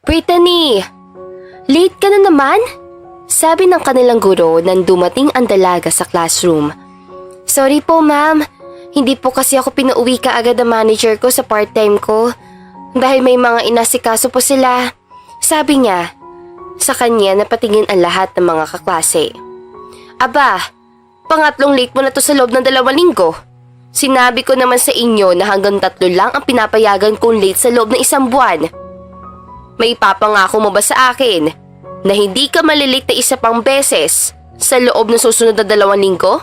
Brittany! Late ka na naman? Sabi ng kanilang guro nang dumating ang dalaga sa classroom. Sorry po ma'am, hindi po kasi ako pinauwi kaagad ng manager ko sa part-time ko dahil may mga inasikaso po sila. Sabi niya, sa kanya napatingin ang lahat ng mga kaklase. Aba, pangatlong late mo na to sa loob ng 2 linggo. Sinabi ko naman sa inyo na hanggang 3 lang ang pinapayagan kong late sa loob ng 1 buwan. May ipapangako mo ba sa akin na hindi ka malilate na 1 pang beses sa loob ng susunod na 2 linggo?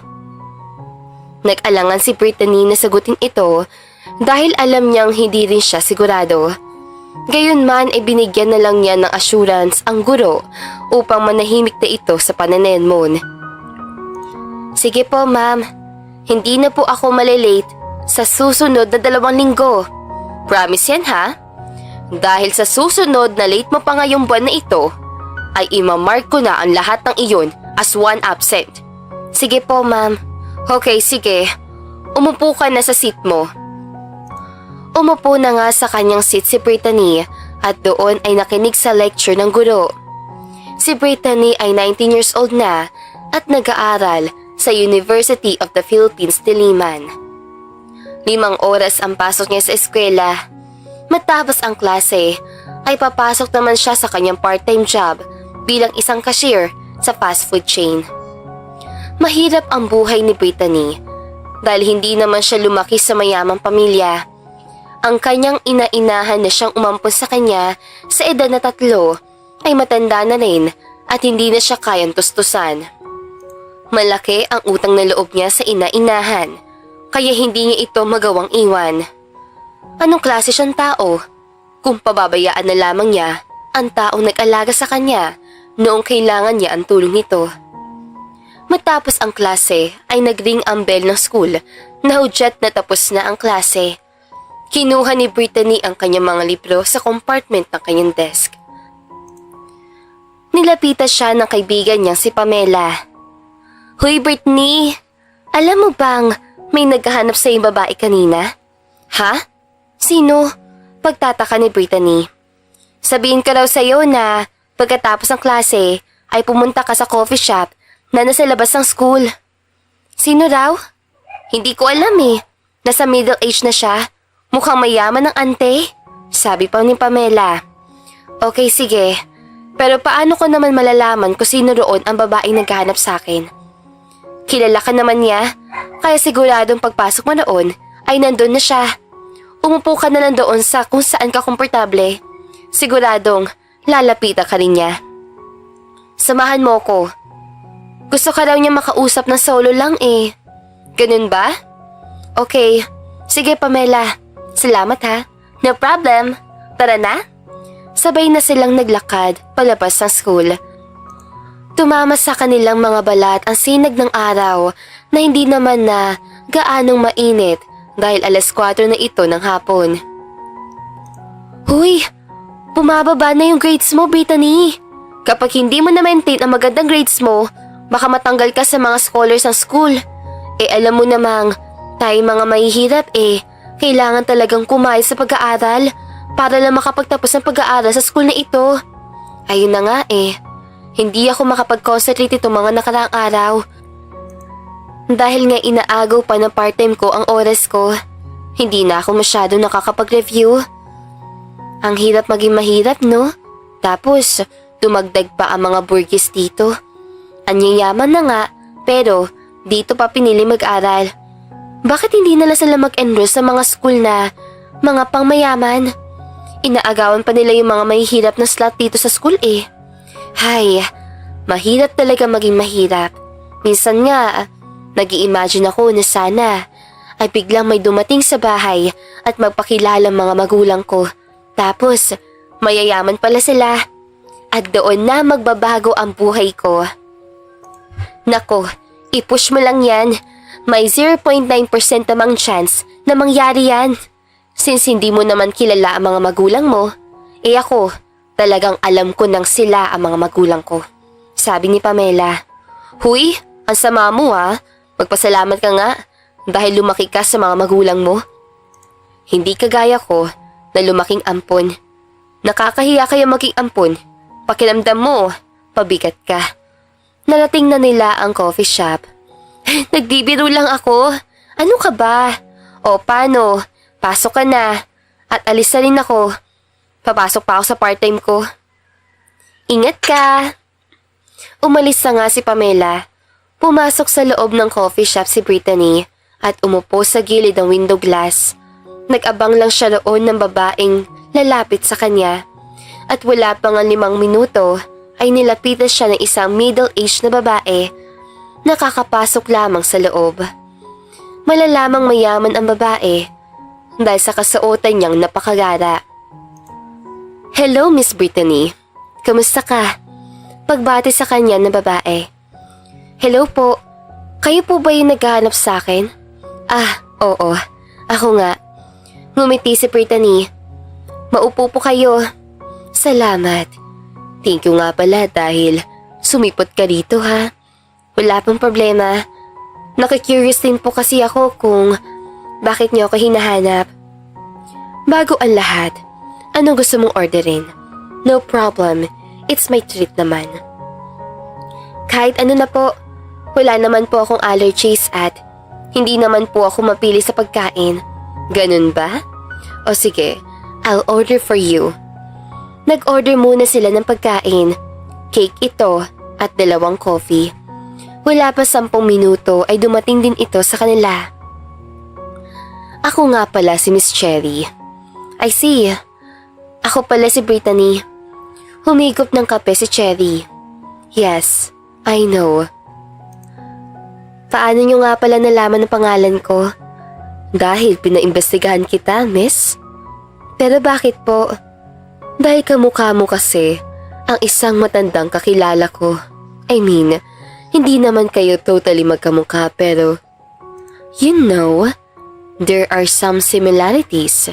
Nag-alangan si Brittany na sagutin ito dahil alam niyang hindi rin siya sigurado. Gayunman ay binigyan na lang niya ng assurance ang guro upang manahimik na ito sa pananenmon. Sige po ma'am, hindi na po ako malilate sa susunod na 2 linggo. Promise yan ha? Dahil sa susunod na late mo pa ngayong buwan na ito, ay imamark ko na ang lahat ng iyon as 1 absent. Sige po ma'am. Okay, sige. Umupo ka na sa seat mo. Umupo na nga sa kanyang seat si Brittany at doon ay nakinig sa lecture ng guro. Si Brittany ay 19 years old na at nag-aaral sa University of the Philippines, Diliman. 5 oras ang pasok niya sa eskwela. Matapos ang klase, ay papasok naman siya sa kanyang part-time job bilang isang cashier sa fast food chain. Mahirap ang buhay ni Brittany dahil hindi naman siya lumaki sa mayamang pamilya. Ang kanyang inainahan na siyang umampon sa kanya sa edad na 3 ay matanda na rin at hindi na siya kayang tustusan. Malaki ang utang na loob niya sa inainahan kaya hindi niya ito magawang iwan. Anong klase siyang tao kung pababayaan na lamang niya ang taong nag-alaga sa kanya noong kailangan niya ang tulong nito? Matapos ang klase ay nagring ang bell ng school na hudyat na tapos na ang klase. Kinuha ni Brittany ang kanyang mga libro sa compartment ng kanyang desk. Nilapitan siya ng kaibigan niyang si Pamela. Hoy Brittany, alam mo bang may naghahanap sa iyong babae kanina? Ha? Sino? Pagtataka ni Brittany. Sabihin ko raw sa'yo na pagkatapos ng klase ay pumunta ka sa coffee shop na nasa labas ng school. Sino raw? Hindi ko alam eh. Nasa middle age na siya. Mukhang mayaman ng ante. Sabi pa ni Pamela. Okay, sige. Pero paano ko naman malalaman kung sino roon ang babaeng naghahanap sa akin? Kilala ka naman niya, kaya siguradong pagpasok mo noon ay nandun na siya. Umupo ka na lang doon sa kung saan ka komportable. Siguradong lalapitan ka rin niya. Samahan mo ko. Gusto ka raw niya makausap ng solo lang eh. Ganun ba? Okay. Sige Pamela. Salamat ha. No problem. Tara na. Sabay na silang naglakad palabas ng school. Tumama sa kanilang mga balat ang sinag ng araw na hindi naman na gaanong mainit dahil 4:00 na ito ng hapon. Huy! Bumababa na yung grades mo, Brittany. Kapag hindi mo na-maintain ang magandang grades mo, baka matanggal ka sa mga scholars ng school. Eh alam mo namang, tayo mga mahihirap kailangan talagang kumayod sa pag-aaral para lang makapagtapos ng pag-aaral sa school na ito. Ayun na nga hindi ako makapag-concentrate itong mga nakaraang araw. Dahil nga inaagaw pa ng part-time ko ang oras ko, hindi na ako masyado nakakapag-review. Ang hirap maging mahirap, no? Tapos, dumagdag pa ang mga burgess dito. Anyayaman na nga, pero dito pa pinili mag-aral. Bakit hindi na lang sila mag-enroll sa mga school na mga pangmayaman? Inaagawan pa nila yung mga mahihirap na slot dito sa school Hay, mahirap talaga maging mahirap. Minsan nga, nag-i-imagine ako na sana ay biglang may dumating sa bahay at magpakilala mga magulang ko. Tapos, mayayaman pala sila. At doon na magbabago ang buhay ko. Nako, i-push mo lang yan. May 0.9% namang chance na mangyari yan. Since hindi mo naman kilala ang mga magulang mo, ako, talagang alam ko nang sila ang mga magulang ko. Sabi ni Pamela. Huy, ang sama mo Magpasalamat ka nga dahil lumaki ka sa mga magulang mo. Hindi kagaya ko na lumaking ampon. Nakakahiya kaya maging ampun. Pakiramdam mo, pabigat ka. Narating na nila ang coffee shop. Nagbibiro lang ako. Ano ka ba? O paano? Pasok ka na. At alis na rin ako. Papasok pa ako sa part-time ko. Ingat ka. Umalis na nga si Pamela. Pumasok sa loob ng coffee shop si Brittany at umupo sa gilid ng window glass. Nag-abang lang siya roon ng babaeng lalapit sa kanya. At wala pang 5 minuto ay nilapitan siya ng isang middle-aged na babae. Nakakapasok lamang sa loob. Malalamang mayaman ang babae dahil sa kasuotan niyang napakagara. Hello, Miss Brittany. Kamusta ka? Pagbati sa kanya ng babae. Hello po. Kayo po ba yung naghahanap sa akin? Ah, oo. Ako nga. Ngumiti si Brittany. Maupo po kayo. Salamat. Thank you nga pala dahil sumipot ka rito ha. Wala pong problema. Nakikurious din po kasi ako kung bakit niyo ako hinahanap. Bago ang lahat, anong gusto mong orderin? No problem. It's my treat naman. Kahit ano na po. Wala naman po akong allergies at hindi naman po ako mapili sa pagkain. Ganun ba? O sige, I'll order for you. Nag-order muna sila ng pagkain. Cake ito at 2 coffee. Wala pa 10 minuto ay dumating din ito sa kanila. Ako nga pala si Miss Cherry. I see. Ako pala si Brittany. Humigop ng kape si Cherry. Yes, I know. Paano nyo nga pala nalaman ang pangalan ko? Dahil pinaimbestigahan kita, miss. Pero bakit po? Dahil kamukha mo kasi ang isang matandang kakilala ko. I mean, hindi naman kayo totally magkamukha pero you know, there are some similarities.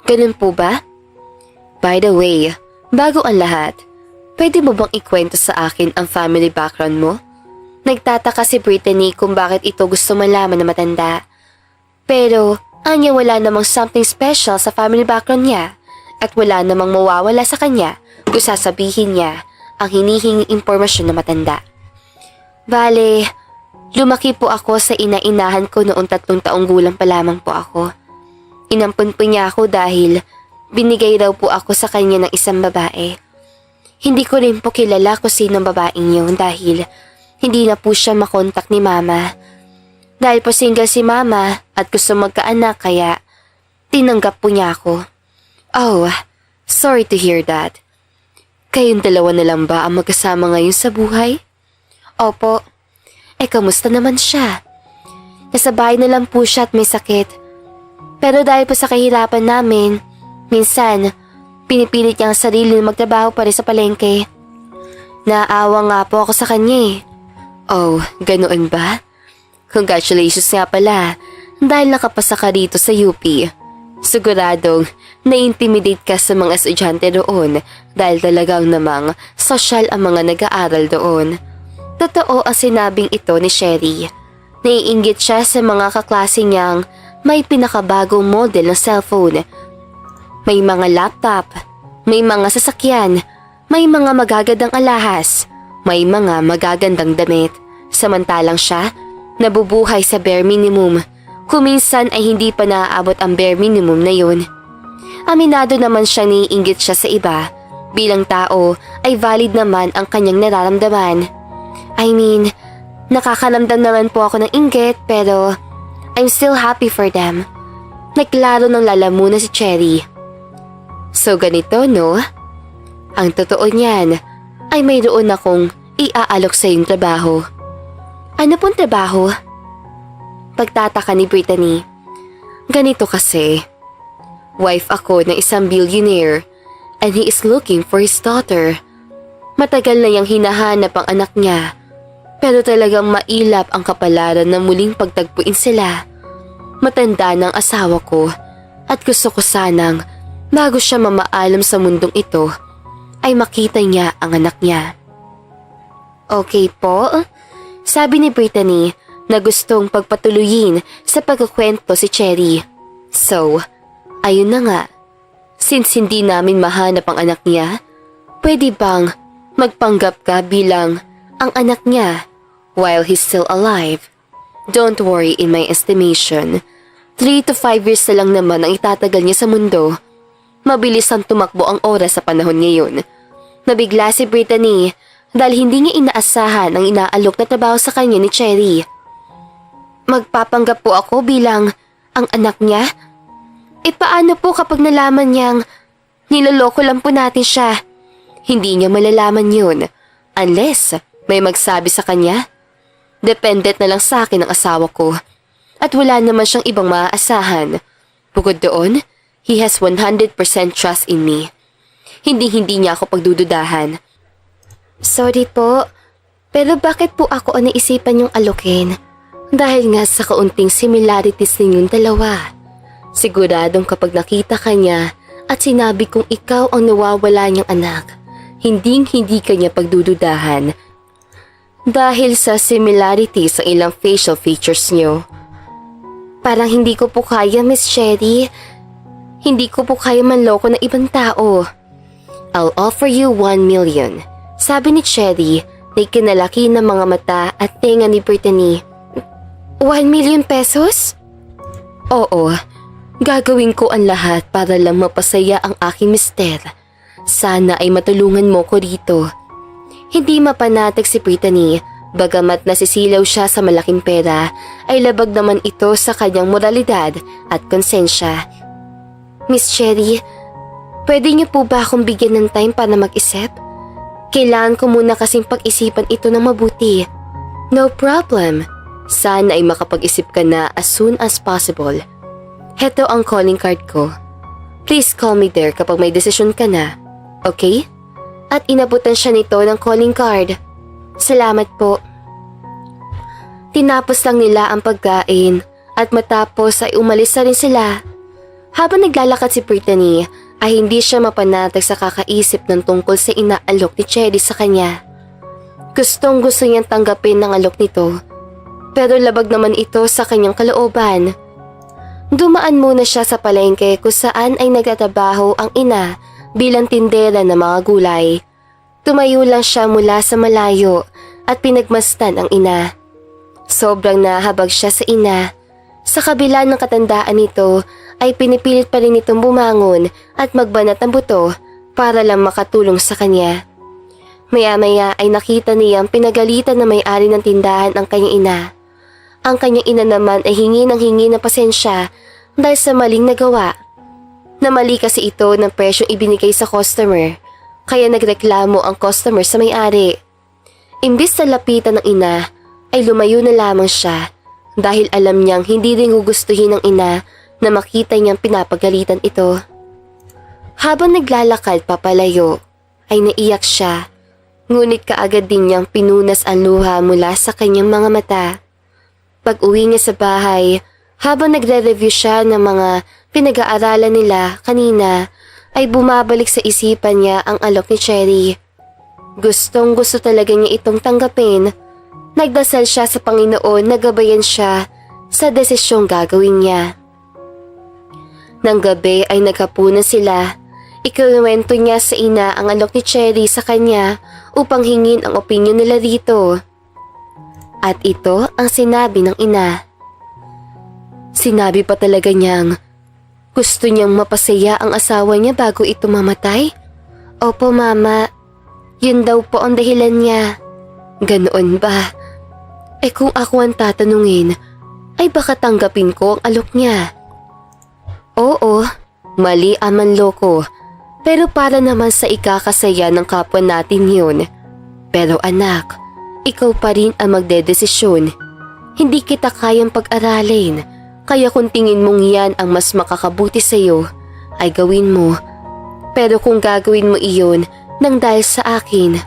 Ganun po ba? By the way, bago ang lahat, pwede mo bang ikwento sa akin ang family background mo? Nagtataka si Brittany kung bakit ito gusto malaman na matanda. Pero, anya wala namang something special sa family background niya. At wala namang mawawala sa kanya kung sasabihin niya ang hinihinging impormasyon na matanda. Bale, lumaki po ako sa ina-inahan ko noong 3 taong gulang pa lamang po ako. Inampun po niya ako dahil binigay daw po ako sa kanya ng isang babae. Hindi ko rin po kilala kung sinong babaeng yun dahil hindi na po siya makontak ni mama. Dahil po single si mama at gusto magkaanak kaya tinanggap po niya ako. Oh, sorry to hear that. Kayong 2 na lang ba ang magkasama ngayon sa buhay? Opo. Kamusta naman siya? Nasa bahay na lang po siya at may sakit. Pero dahil po sa kahirapan namin, minsan, pinipilit niya ang sarili na magtrabaho pa rin sa palengke. Naawa nga po ako sa kanya eh. Oh, ganoon ba? Congratulations nga pala dahil nakapasa ka rito sa UP. Siguradong na-intimidate ka sa mga estudyante doon dahil talagang namang sosyal ang mga nag-aaral doon. Totoo ang sinabing ito ni Sherry. Naiinggit siya sa mga kaklase niyang may pinakabagong model ng cellphone. May mga laptop, may mga sasakyan, may mga magagandang alahas, may mga magagandang damit. Samantalang siya, nabubuhay sa bare minimum. Kuminsan ay hindi pa naaabot ang bare minimum na yun. Aminado naman siyang naiinggit siya sa iba. Bilang tao ay valid naman ang kanyang nararamdaman. I mean, nakakaramdam naman po ako ng inggit pero I'm still happy for them. Naglaro ng lalamunan si Cherry. So ganito no? Ang totoo niyan ay mayroon akong iaalok sa iyong trabaho. Ano pong trabaho? Pagtataka ni Brittany. Ganito kasi. Wife ako ng isang billionaire and he is looking for his daughter. Matagal na niyang hinahanap ang anak niya pero talagang mailap ang kapalaran na muling pagtagpuin sila. Matanda ng asawa ko at gusto ko sanang bago siya mamaalam sa mundong ito ay makita niya ang anak niya. Okay po, sabi ni Brittany na gustong pagpatuloyin sa pagkukwento si Cherry. So, ayun na nga. Since hindi namin mahanap ang anak niya, pwede bang magpanggap ka bilang ang anak niya while he's still alive? Don't worry, in my estimation, 3 to 5 years na lang naman ang itatagal niya sa mundo. Mabilis ang tumakbo ang oras sa panahon ngayon. Nabigla si Brittany dahil hindi niya inaasahan ang inaalok na trabaho sa kanya ni Cherry. Magpapanggap po ako bilang ang anak niya? E paano po kapag nalaman niyang niloloko lang po natin siya? Hindi niya malalaman yun unless may magsabi sa kanya. Dependent na lang sa akin ang asawa ko at wala naman siyang ibang maaasahan. Bukod doon, he has 100% trust in me. Hindi niya ako pagdududahan. Sorry po, pero bakit po ako ang naisipan yung alokin? Dahil nga sa kaunting similarities ninyong dalawa. Siguradong kapag nakita ka niya at sinabi kong ikaw ang nawawala niyang anak, hindi ka niya pagdududahan. Dahil sa similarities sa ilang facial features niyo. Parang hindi ko po kaya, Miss Cherry. Hindi ko po kaya manloko ng ibang tao. I'll offer you 1 million. Sabi ni Cherry na ikinalaki ng mga mata at tenga ni Brittany. 1 million pesos? Oo, gagawin ko ang lahat para lang mapasaya ang aking mister. Sana ay matulungan mo ko dito. Hindi mapanatag si Brittany, bagamat nasisilaw siya sa malaking pera, ay labag naman ito sa kanyang moralidad at konsensya. Miss Cherry, pwede niyo po ba akong bigyan ng time para mag-isip? Kailangan ko muna kasing pag-isipan ito ng mabuti. No problem. Sana ay makapag-isip ka na as soon as possible. Heto ang calling card ko. Please call me there kapag may desisyon ka na. Okay? At inabutan siya nito ng calling card. Salamat po. Tinapos lang nila ang pagkain at matapos ay umalis na rin sila. Habang naglalakad si Brittany ay hindi siya mapanatag sa kakaisip ng tungkol sa inaalok ni Cherry sa kanya. Gustong gusto niyang tanggapin ng alok nito. Pero labag naman ito sa kanyang kalooban. Dumaan muna siya sa palengke kung saan ay nagtatrabaho ang ina bilang tindera ng mga gulay. Tumayo lang siya mula sa malayo at pinagmasdan ang ina. Sobrang nahabag siya sa ina. Sa kabila ng katandaan nito ay pinipilit pa rin itong bumangon at magbanat ng buto para lang makatulong sa kanya. Maya-maya ay nakita niyang pinagalitan na may-ari ng tindahan ang kanyang ina. Ang kanyang ina naman ay hingi ng pasensya dahil sa maling nagawa. Namali kasi ito ng presyong ibinigay sa customer, kaya nagreklamo ang customer sa may-ari. Imbis na lapitan ng ina, ay lumayo na lamang siya dahil alam niyang hindi rin gugustuhin ng ina na makita niyang pinapagalitan ito. Habang naglalakad papalayo, ay naiyak siya, ngunit kaagad din niyang pinunas ang luha mula sa kanyang mga mata. Pag-uwi niya sa bahay, habang nagre-review siya ng mga pinag-aaralan nila kanina, ay bumabalik sa isipan niya ang alok ni Cherry. Gustong gusto talaga niya itong tanggapin. Nagdasal siya sa Panginoon na gabayan siya sa desisyong gagawin niya. Nang gabi ay naghapunan sila. Ikinuwento niya sa ina ang alok ni Cherry sa kanya upang hingin ang opinyon nila dito. At ito ang sinabi ng ina. Sinabi pa talaga niyang gusto niyang mapasaya ang asawa niya bago ito mamatay? Opo, Mama. Yun daw po ang dahilan niya. Ganoon ba? Kung ako ang tatanungin, ay baka tanggapin ko ang alok niya. Oo, mali ang manloko. Pero para naman sa ikakasaya ng kapwa natin yun. Pero anak, ikaw pa rin ang magdedesisyon. Hindi kita kayang pag-aralin, kaya kung tingin mong yan ang mas makakabuti sa'yo, ay gawin mo. Pero kung gagawin mo iyon nang dahil sa akin,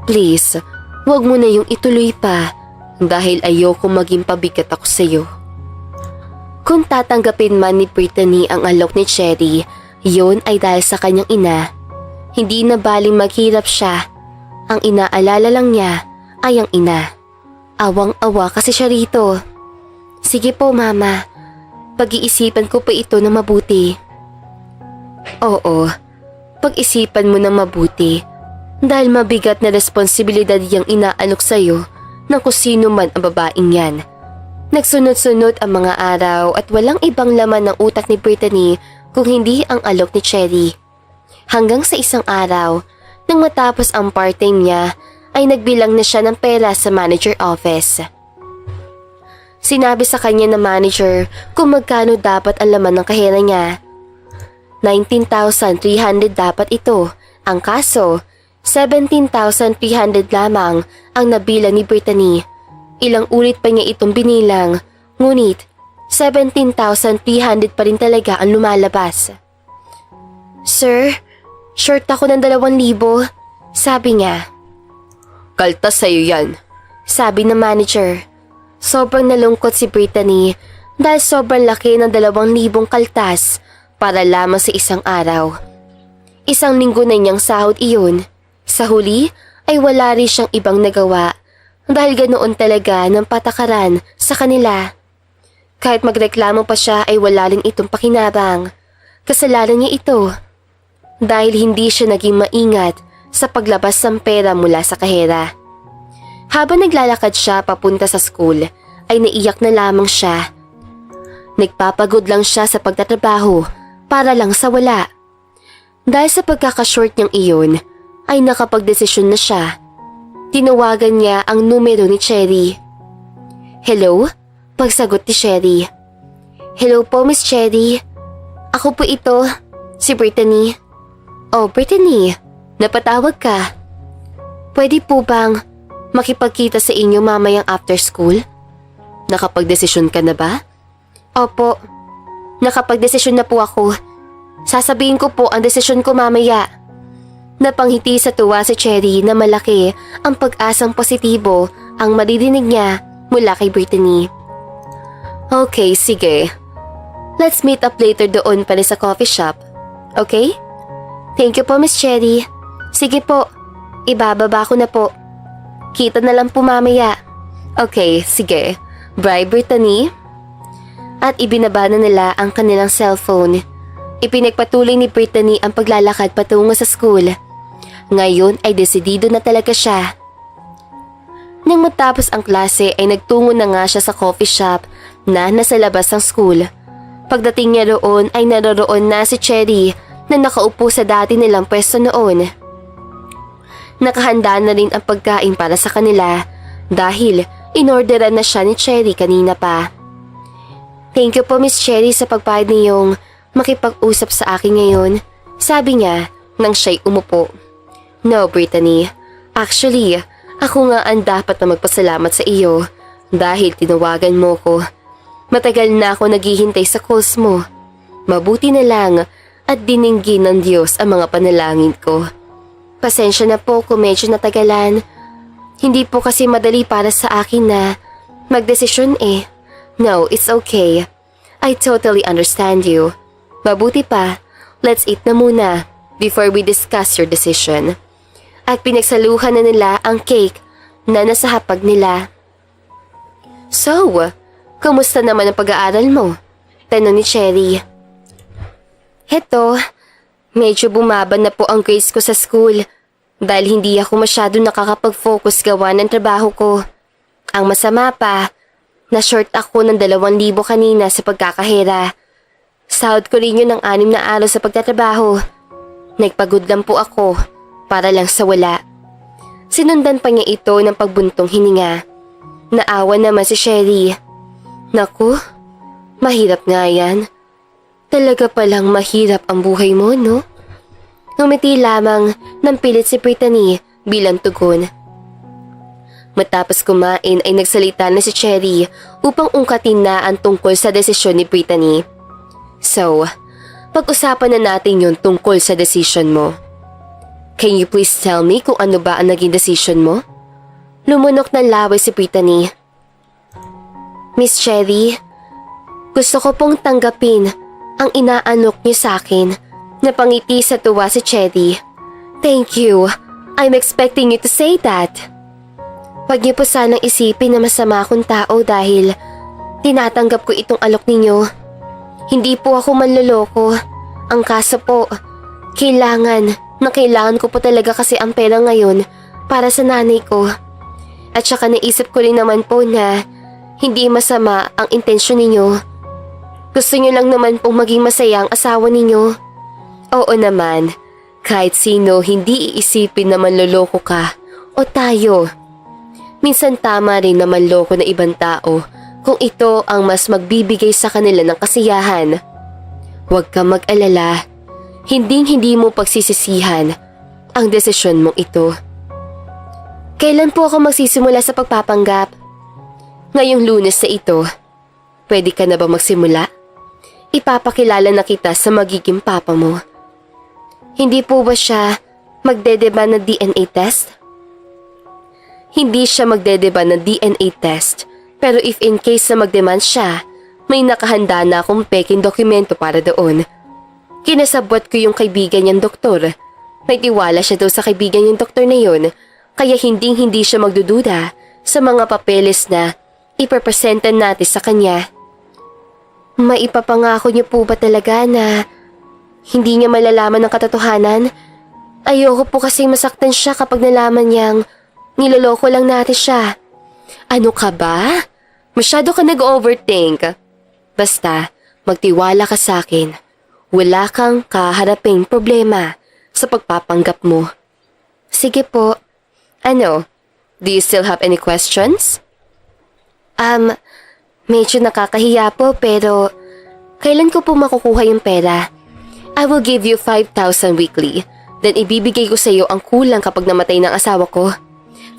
please, huwag mo na yung ituloy pa dahil ayoko maging pabigat ako sa'yo. Kung tatanggapin man ni Brittany ang alok ni Cherry, yun ay dahil sa kanyang ina. Hindi na baling maghirap siya. Ang inaalala lang niya ay ang ina. Awang-awa kasi siya rito. Sige po, Mama. Pag-iisipan ko pa ito na mabuti. Oo, pag-isipan mo ng mabuti dahil mabigat na responsibilidad yung inaalok sa'yo ng kung sino man ang babaeng yan. Nagsunod-sunod ang mga araw at walang ibang laman ng utak ni Brittany kung hindi ang alok ni Cherry. Hanggang sa isang araw, nang matapos ang part-time niya, ay nagbilang na siya ng pera sa manager office. Sinabi sa kanya ng manager kung magkano dapat ang laman ng kahera niya. 19,300 dapat ito. Ang kaso, 17,300 lamang ang nabilang ni Brittany. Ilang ulit pa niya itong binilang, ngunit 17,300 pa rin talaga ang lumalabas. Sir, short ako ng 2,000, sabi niya. Kaltas sa'yo yan, sabi ng manager. Sobrang nalungkot si Brittany dahil sobrang laki ng 2,000 kaltas para lamang sa isang araw. Isang linggo na niyang sahod iyon. Sa huli ay wala rin siyang ibang nagawa dahil ganoon talaga ng patakaran sa kanila. Kahit magreklamo pa siya ay wala rin itong pakinabang. Kasalanan niya ito dahil hindi siya naging maingat sa paglabas ng pera mula sa kahera. Habang naglalakad siya papunta sa school ay naiyak na lamang siya. Nagpapagod lang siya sa pagtatrabaho para lang sa wala. Dahil sa pagkakashort niyang iyon ay nakapagdesisyon na siya. Tinawagan niya ang numero ni Cherry. Hello? Pagsagot ni Cherry. Hello po, Miss Cherry. Ako po ito, si Brittany. Oh, Brittany, napatawag ka. Pwede po bang makipagkita sa inyo mamayang after school? Nakapagdesisyon ka na ba? Opo, nakapagdesisyon na po ako. Sasabihin ko po ang desisyon ko mamaya. Napanghiti sa tuwa si Cherry na malaki ang pag-asang positibo ang maririnig niya mula kay Brittany. Okay, sige. Let's meet up later doon pa rin sa coffee shop. Okay? Thank you po, Miss Cherry. Sige po, ibababa ko na po. Kita na lang po mamaya. Okay, sige. Bye, Brittany. At ibinaba na nila ang kanilang cellphone. Ipinagpatuloy ni Brittany ang paglalakad patungo sa school. Ngayon ay desidido na talaga siya. Nang matapos ang klase ay nagtungo na nga siya sa coffee shop na nasa labas ng school. Pagdating niya roon ay naroroon na si Cherry na nakaupo sa dati nilang pwesto noon. Nakahanda na rin ang pagkain para sa kanila dahil inorderan na siya ni Cherry kanina pa. Thank you po, Miss Cherry, sa pagpayag niyong makipag-usap sa akin ngayon, sabi niya nang siya'y umupo. No, Brittany. Actually, ako nga ang dapat na magpasalamat sa iyo dahil tinawagan mo ko. Matagal na ako naghihintay sa calls mo. Mabuti na lang at dininggin ng Diyos ang mga panalangin ko. Pasensya na po kung medyo natagalan. Hindi po kasi madali para sa akin na magdesisyon eh. No, it's okay. I totally understand you. Mabuti pa, let's eat na muna before we discuss your decision. At pinagsaluhan na nila ang cake na nasa hapag nila. So, kumusta naman ang pag-aaral mo? Tanong ni Cherry. Heto, medyo bumaba na po ang grades ko sa school dahil hindi ako masyado nakakapag-focus gawa ng trabaho ko. Ang masama pa, na-short ako ng 2,000 kanina sa pagkakahera. Sahod ko rin yun ng 6 na araw sa pagtatrabaho. Nagpagod lang po ako para lang sa wala. Sinundan pa niya ito ng pagbuntong hininga. Naawa naman si Cherry. Naku, mahirap nga yan. Talaga palang mahirap ang buhay mo, no? Ngumiti lamang ng pilit si Brittany bilang tugon. Matapos kumain ay nagsalita na si Cherry upang ungkatin na ang tungkol sa desisyon ni Brittany. So, pag-usapan na natin yun tungkol sa decision mo. Can you please tell me kung ano ba ang naging decision mo? Lumunok ng laway si Brittany. Miss Cherry, gusto ko pong tanggapin ang inaanok niyo sa akin. Napangiti sa tuwa si Cherry. Thank you. I'm expecting you to say that. Huwag niyo po sanang isipin na masama akong tao dahil tinatanggap ko itong alok ninyo. Hindi po ako manloloko. Ang kaso po, kailangan ko po talaga kasi ang pera ngayon para sa nanay ko. At saka naisip ko rin naman po na hindi masama ang intensyon ninyo. Gusto niyo lang naman pong maging masaya ang asawa ninyo. Oo naman, kahit sino hindi iisipin na manloloko ka o tayo. Minsan tama rin na manloko na ibang tao kung ito ang mas magbibigay sa kanila ng kasiyahan. Huwag kang mag-alala, hindi mo pagsisisihan ang desisyon mong ito. Kailan po ako magsisimula sa pagpapanggap? Ngayong Lunes na ito. Pwede ka na ba magsimula? Ipapakilala na kita sa magiging papa mo. Hindi po ba siya magdedeba ng DNA test? Hindi siya magdedeba ng DNA test, pero if in case na magdemand siya, may nakahanda na akong peking dokumento para doon. Kinasabwat ko yung kaibigan niyang doktor. May tiwala siya daw sa kaibigan niyang doktor na yun, kaya hindi siya magdududa sa mga papeles na ipapresentan natin sa kanya. Maipapangako niyo po ba talaga na hindi niya malalaman ang katotohanan? Ayoko po kasi masaktan siya kapag nalaman niyang niloloko lang natin siya. Ano ka ba? Masyado ka nag-overthink. Basta, magtiwala ka sa akin. Wala kang kaharaping problema sa pagpapanggap mo. Sige po. Ano? Do you still have any questions? Medyo nakakahiya po pero kailan ko po makukuha yung pera? I will give you 5,000 weekly. Then ibibigay ko sa iyo ang kulang kapag namatay ng asawa ko.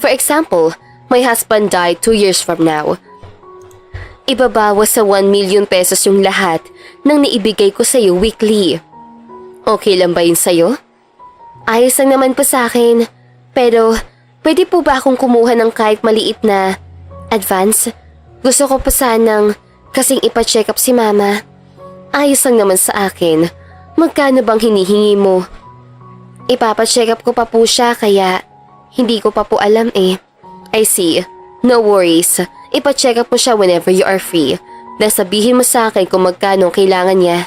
For example, my husband died 2 years from now. Ibabawas sa 1 million pesos yung lahat ng naibigay ko sa iyo weekly. Okay lang ba yun sa iyo? Ayos lang naman po sa akin. Pero pwede po ba akong kumuha ng kahit maliit na advance? Gusto ko pa sanang kasing ipa-check up si mama. Ayos lang naman sa akin. Magkano bang hinihingi mo? Ipapa-check up ko pa po siya kaya hindi ko pa po alam eh. I see. No worries. Ipa-check up mo siya whenever you are free. Nasabihin mo sa akin kung magkano kailangan niya.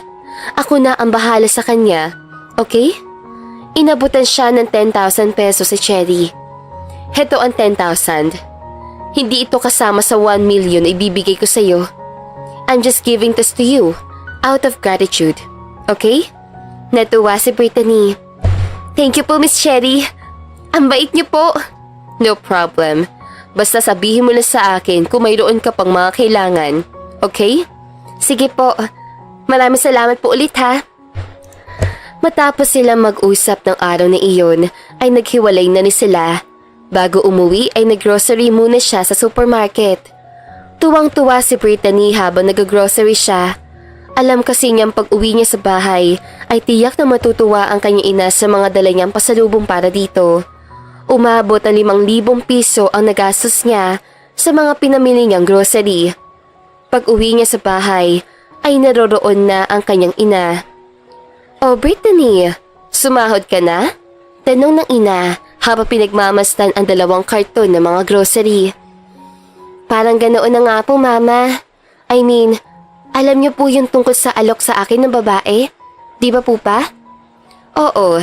Ako na ang bahala sa kanya. Okay? Inabutan siya ng 10,000 pesos si Cherry. Heto ang 10,000. Hindi ito kasama sa 1 million na ibibigay ko sa iyo. I'm just giving this to you out of gratitude. Okay? Natuwa si Brittany. Thank you po, Miss Cherry. Ang bait niyo po. No problem. Basta sabihin mo na sa akin kung mayroon ka pang mga kailangan. Okay? Sige po. Maraming salamat po ulit ha. Matapos silang mag-usap ng araw na iyon, ay naghiwalay na ni sila. Bago umuwi ay nag-grocery muna siya sa supermarket. Tuwang-tuwa si Brittany habang nag-grocery siya. Alam kasi niyang pag-uwi niya sa bahay ay tiyak na matutuwa ang kanyang ina sa mga dala niyang pasalubong para dito. Umabot ang 5,000 piso ang nagastos niya sa mga pinamili niyang grocery. Pag-uwi niya sa bahay ay naroroon na ang kanyang ina. "Oh Brittany, sumahod ka na?" Tanong ng ina habang pinagmamasdan ang 2 karton ng mga grocery. "Parang ganoon na nga po, Mama. I mean, alam niyo po yung tungkol sa alok sa akin ng babae? Di ba po pa?" "Oo.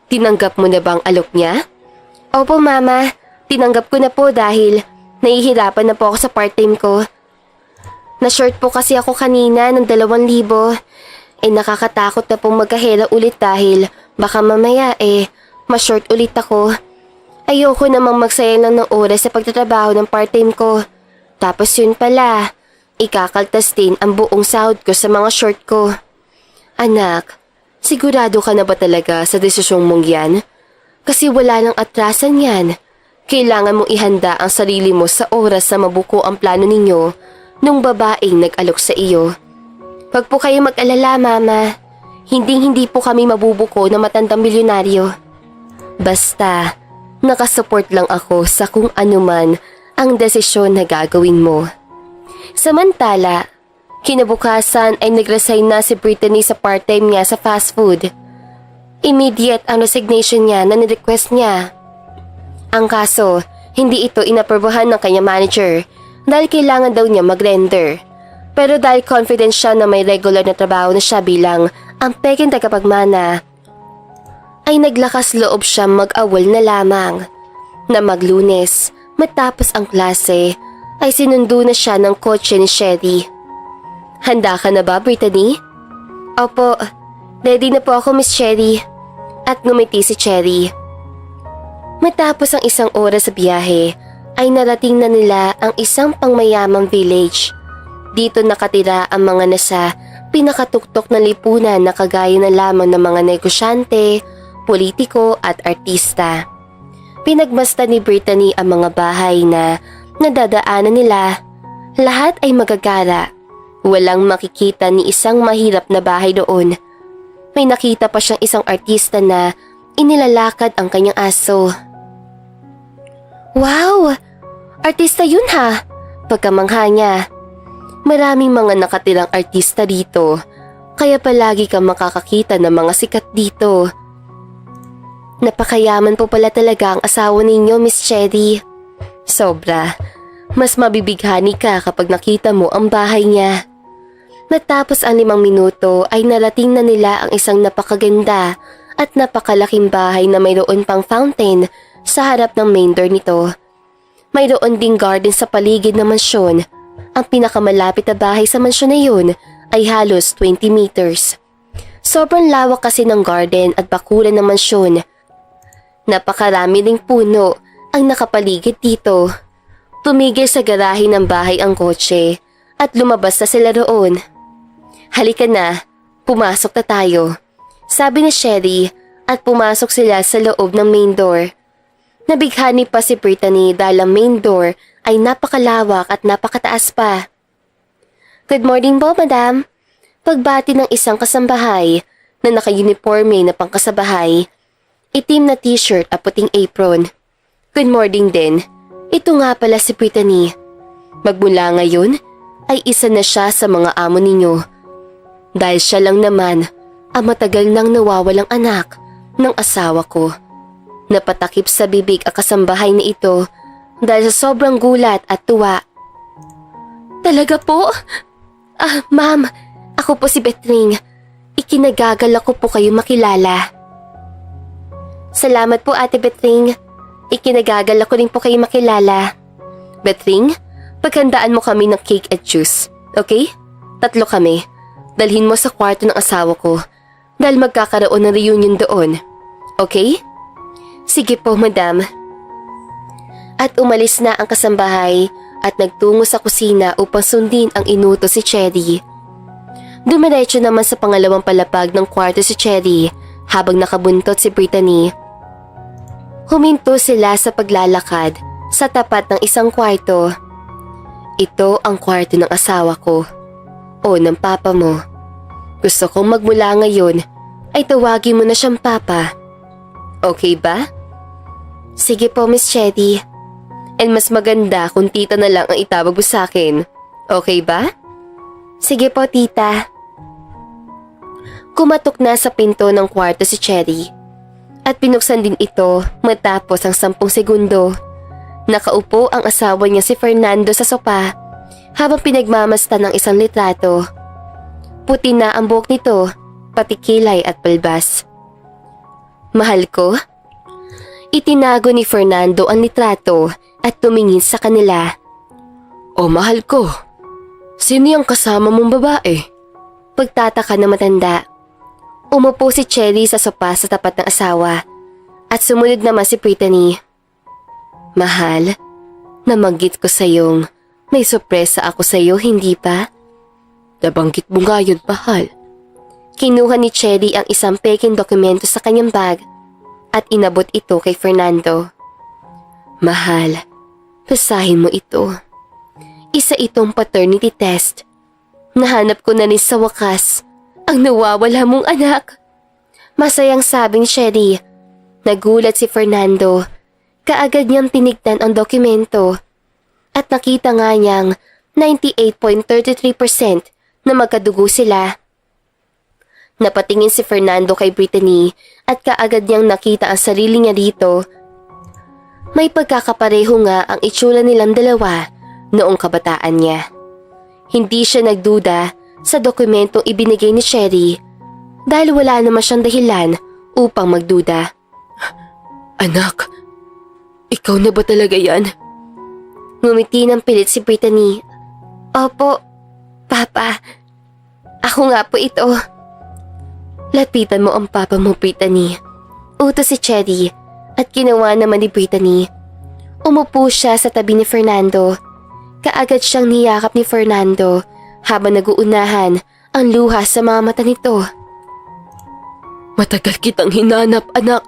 Tinanggap mo na bang alok niya?" "Opo, Mama. Tinanggap ko na po dahil nahihirapan na po ako sa part-time ko. Na-short po kasi ako kanina ng 2,000. Nakakatakot na pong magkahera ulit dahil baka mamaya ma-short ulit ako. Ayoko namang magsayang lang ng oras sa pagtatrabaho ng part-time ko. Tapos yun pala, ikakaltas din ang buong sahod ko sa mga short ko." "Anak, sigurado ka na ba talaga sa desisyong mong yan? Kasi wala nang atrasan yan. Kailangan mong ihanda ang sarili mo sa oras na mabuko ang plano ninyo nung babaeng nag-alok sa iyo. Huwag po kayo mag-alala, Mama. Hindi po kami mabubuko na matandang milyonaryo. Basta, nakasupport lang ako sa kung anuman ang desisyon na gagawin mo." Samantala, kinabukasan ay nag-resign na si Brittany sa part-time niya sa fast food. Immediate ang resignation niya na nirequest niya. Ang kaso, hindi ito inaprobahan ng kanya manager dahil kailangan daw niya mag-render. Pero dahil confident siya na may regular na trabaho na siya bilang ang peking tagapagmana, ay naglakas loob siya mag-awol na lamang na Maglunes matapos ang klase ay sinundo na siya ng kotse ni Sherry. Handa ka na ba, Brittany? Opo, ready na po ako, Miss Sherry. At ngumiti si Cherry. Matapos ang isang oras sa biyahe, ay narating na nila ang isang pangmayamang village. Dito nakatira ang mga nasa pinakatuktok na lipunan na kagaya na lamang ng mga negosyante, politiko at artista. Pinagmasdan ni Brittany ang mga bahay na nadadaanan nila. Lahat ay magagara. Walang makikita ni isang mahirap na bahay doon. May nakita pa siyang isang artista na inilalakad ang kanyang aso. Wow! Artista yun ha! Pagkamangha niya. Maraming mga nakatirang artista dito, kaya palagi kang makakakita ng mga sikat dito. Napakayaman po pala talaga ang asawa ninyo, Miss Cherry. Sobra. Mas mabibighani ka kapag nakita mo ang bahay niya. Matapos ang 5 minuto ay narating na nila ang isang napakaganda at napakalaking bahay na mayroon pang fountain sa harap ng main door nito. Mayroon ding garden sa paligid ng mansyon. Ang pinakamalapit na bahay sa mansyon na yun ay halos 20 meters. Sobrang lawak kasi ng garden at bakuran ng mansyon. Napakarami ring puno ang nakapaligid dito. Tumigil sa garahe ng bahay ang kotse at lumabas na sila roon. Halika na, pumasok na tayo, sabi ni Sherry at pumasok sila sa loob ng main door. Nabighani pa si Brittany dahil ang main door ay napakalawak at napakataas pa. Good morning po, madam. Pagbati ng isang kasambahay na naka-uniforme na pangkasabahay, itim na t-shirt at puting apron. Good morning din. Ito nga pala si Brittany. Magmula ngayon ay isa na siya sa mga amo ninyo. Dahil siya lang naman ang matagal nang nawawalang anak ng asawa ko. Napatakip sa bibig ang kasambahay na ito dahil sa sobrang gulat at tuwa. Talaga po? Ma'am, ako po si Betring. Ikinagagalak ko po kayo makilala. Salamat po, Ate Betring. Ikinagagalak ko rin po kayo makilala. Betring, paghandaan mo kami ng cake at juice, okay? 3 kami. Dalhin mo sa kwarto ng asawa ko dahil magkakaroon ng reunion doon. Okay? Sige po, madam. At umalis na ang kasambahay at nagtungo sa kusina upang sundin ang inuto si Cherry. Dumiretso naman sa pangalawang palapag ng kwarto si Cherry habang nakabuntot si Brittany. Huminto sila sa paglalakad sa tapat ng isang kwarto. Ito ang kwarto ng asawa ko. O ng papa mo. Gusto kong magmula ngayon ay tawagin mo na siyang papa. Okay ba? Sige po, Miss Cherry. And mas maganda kung tita na lang ang itawag mo sa akin. Okay ba? Sige po, tita. Kumatok na sa pinto ng kwarto si Cherry. At pinuksan din ito matapos ang 10 segundo. Nakaupo ang asawa niya si Fernando sa sopa habang pinagmamastan ng isang litrato. Puti na ang buhok nito, pati kilay at balbas. Mahal ko? Itinago ni Fernando ang litrato at tumingin sa kanila. O mahal ko, sino yung kasama mong babae? Pagtataka na matanda. Umupo si Cherry sa sopa sa tapat ng asawa at sumunod naman si Brittany. Mahal, nabanggit ko sa iyong may sorpresa ako sa iyo, hindi pa? Nabanggit mo nga yun, mahal. Kinuha ni Cherry ang isang peking dokumento sa kanyang bag at inabot ito kay Fernando. Mahal, basahin mo ito. Isa itong paternity test. Nahanap ko na rin sa wakas ang nawawala mong anak. Masayang sabi ni Cherry. Nagulat si Fernando. Kaagad niyang tinignan ang dokumento at nakita nga niyang 98.33% na magkadugo sila. Napatingin si Fernando kay Brittany at kaagad niyang nakita ang sarili niya dito. May pagkakapareho nga ang itsura nilang dalawa noong kabataan niya. Hindi siya nagduda sa dokumentong ibinigay ni Cherry dahil wala naman siyang dahilan upang magduda. Anak, ikaw na ba talaga yan? Ngumiti ng pilit si Brittany. Opo, Papa. Ako nga po ito. Lapitan mo ang papa mo, Brittany. Utos si Cherry at ginawa naman ni Brittany. Umupo siya sa tabi ni Fernando. Kaagad siyang niyakap ni Fernando habang naguunahan ang luha sa mga mata nito. Matagal kitang hinanap, anak.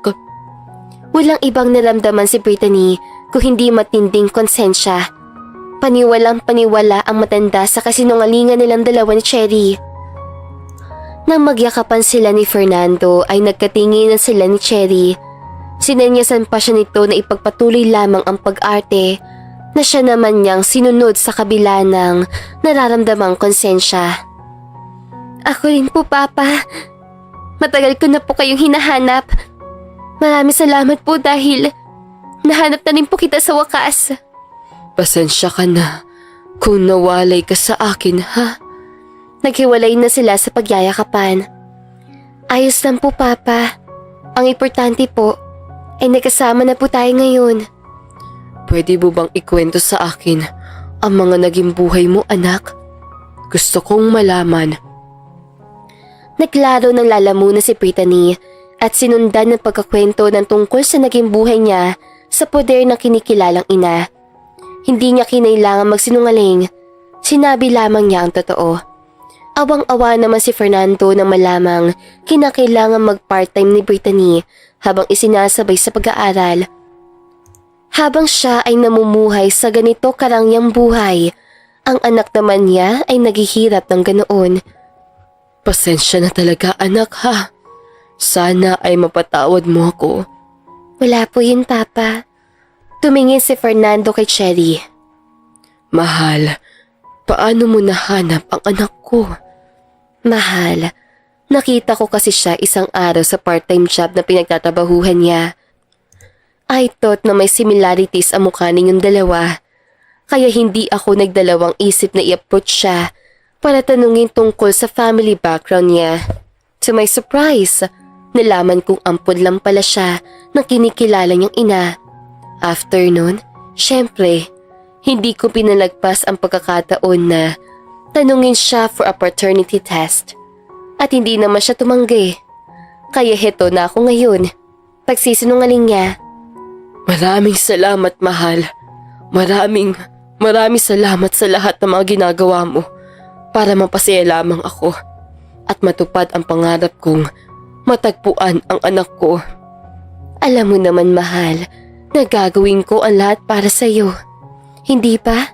Walang ibang naramdaman si Brittany kung hindi matinding konsensya. Paniwalang paniwala ang matanda sa kasinungalingan nilang dalawa ni Cherry. Nang magyakapan sila ni Fernando ay nagkatinginan sila ni Cherry. Sinenyasan pa siya nito na ipagpatuloy lamang ang pag-arte na siya naman niyang sinunod sa kabila ng nararamdamang konsensya. Ako rin po, Papa. Matagal ko na po kayong hinahanap. Maraming salamat po dahil nahanap na rin po kita sa wakas. Pasensya ka na kung nawalay ka sa akin, ha? Naghiwalay na sila sa pagyayakapan. Ayos lang po, Papa. Ang importante po ay nagkasama na po tayo ngayon. Pwede mo bang ikwento sa akin ang mga naging buhay mo, anak? Gusto kong malaman. Naglaro ng lalamunan si Brittany at sinundan ng pagkakwento ng tungkol sa naging buhay niya sa poder ng kinikilalang ina. Hindi niya kinailangan magsinungaling. Sinabi lamang niya ang totoo. Awang-awa naman si Fernando na malamang kinakailangan mag-part-time ni Brittany habang isinasabay sa pag-aaral. Habang siya ay namumuhay sa ganito karangyang buhay, ang anak naman niya ay naghihirap ng ganoon. Pasensya na talaga, anak, ha? Sana ay mapatawad mo ako. Wala po yun, Papa. Tumingin si Fernando kay Cherry. Mahal, paano mo nahanap ang anak ko? Mahal, nakita ko kasi siya isang araw sa part-time job na pinagtatrabahuhan niya. I thought na may similarities ang mukha ninyong dalawa, kaya hindi ako nagdalawang isip na i-approach siya para tanungin tungkol sa family background niya. To my surprise, nalaman kong ampun lang pala siya ng kinikilala niyang ina. After nun, syempre, hindi ko pinalagpas ang pagkakataon na tanungin siya for a paternity test. At hindi naman siya tumanggi. Kaya heto na ako ngayon. Pagsisinungaling niya. Maraming salamat, mahal. Maraming salamat sa lahat ng mga ginagawa mo para mapasaya lamang ako at matupad ang pangarap kong matagpuan ang anak ko. Alam mo naman, mahal, na gagawin ko ang lahat para sa'yo. Hindi ba?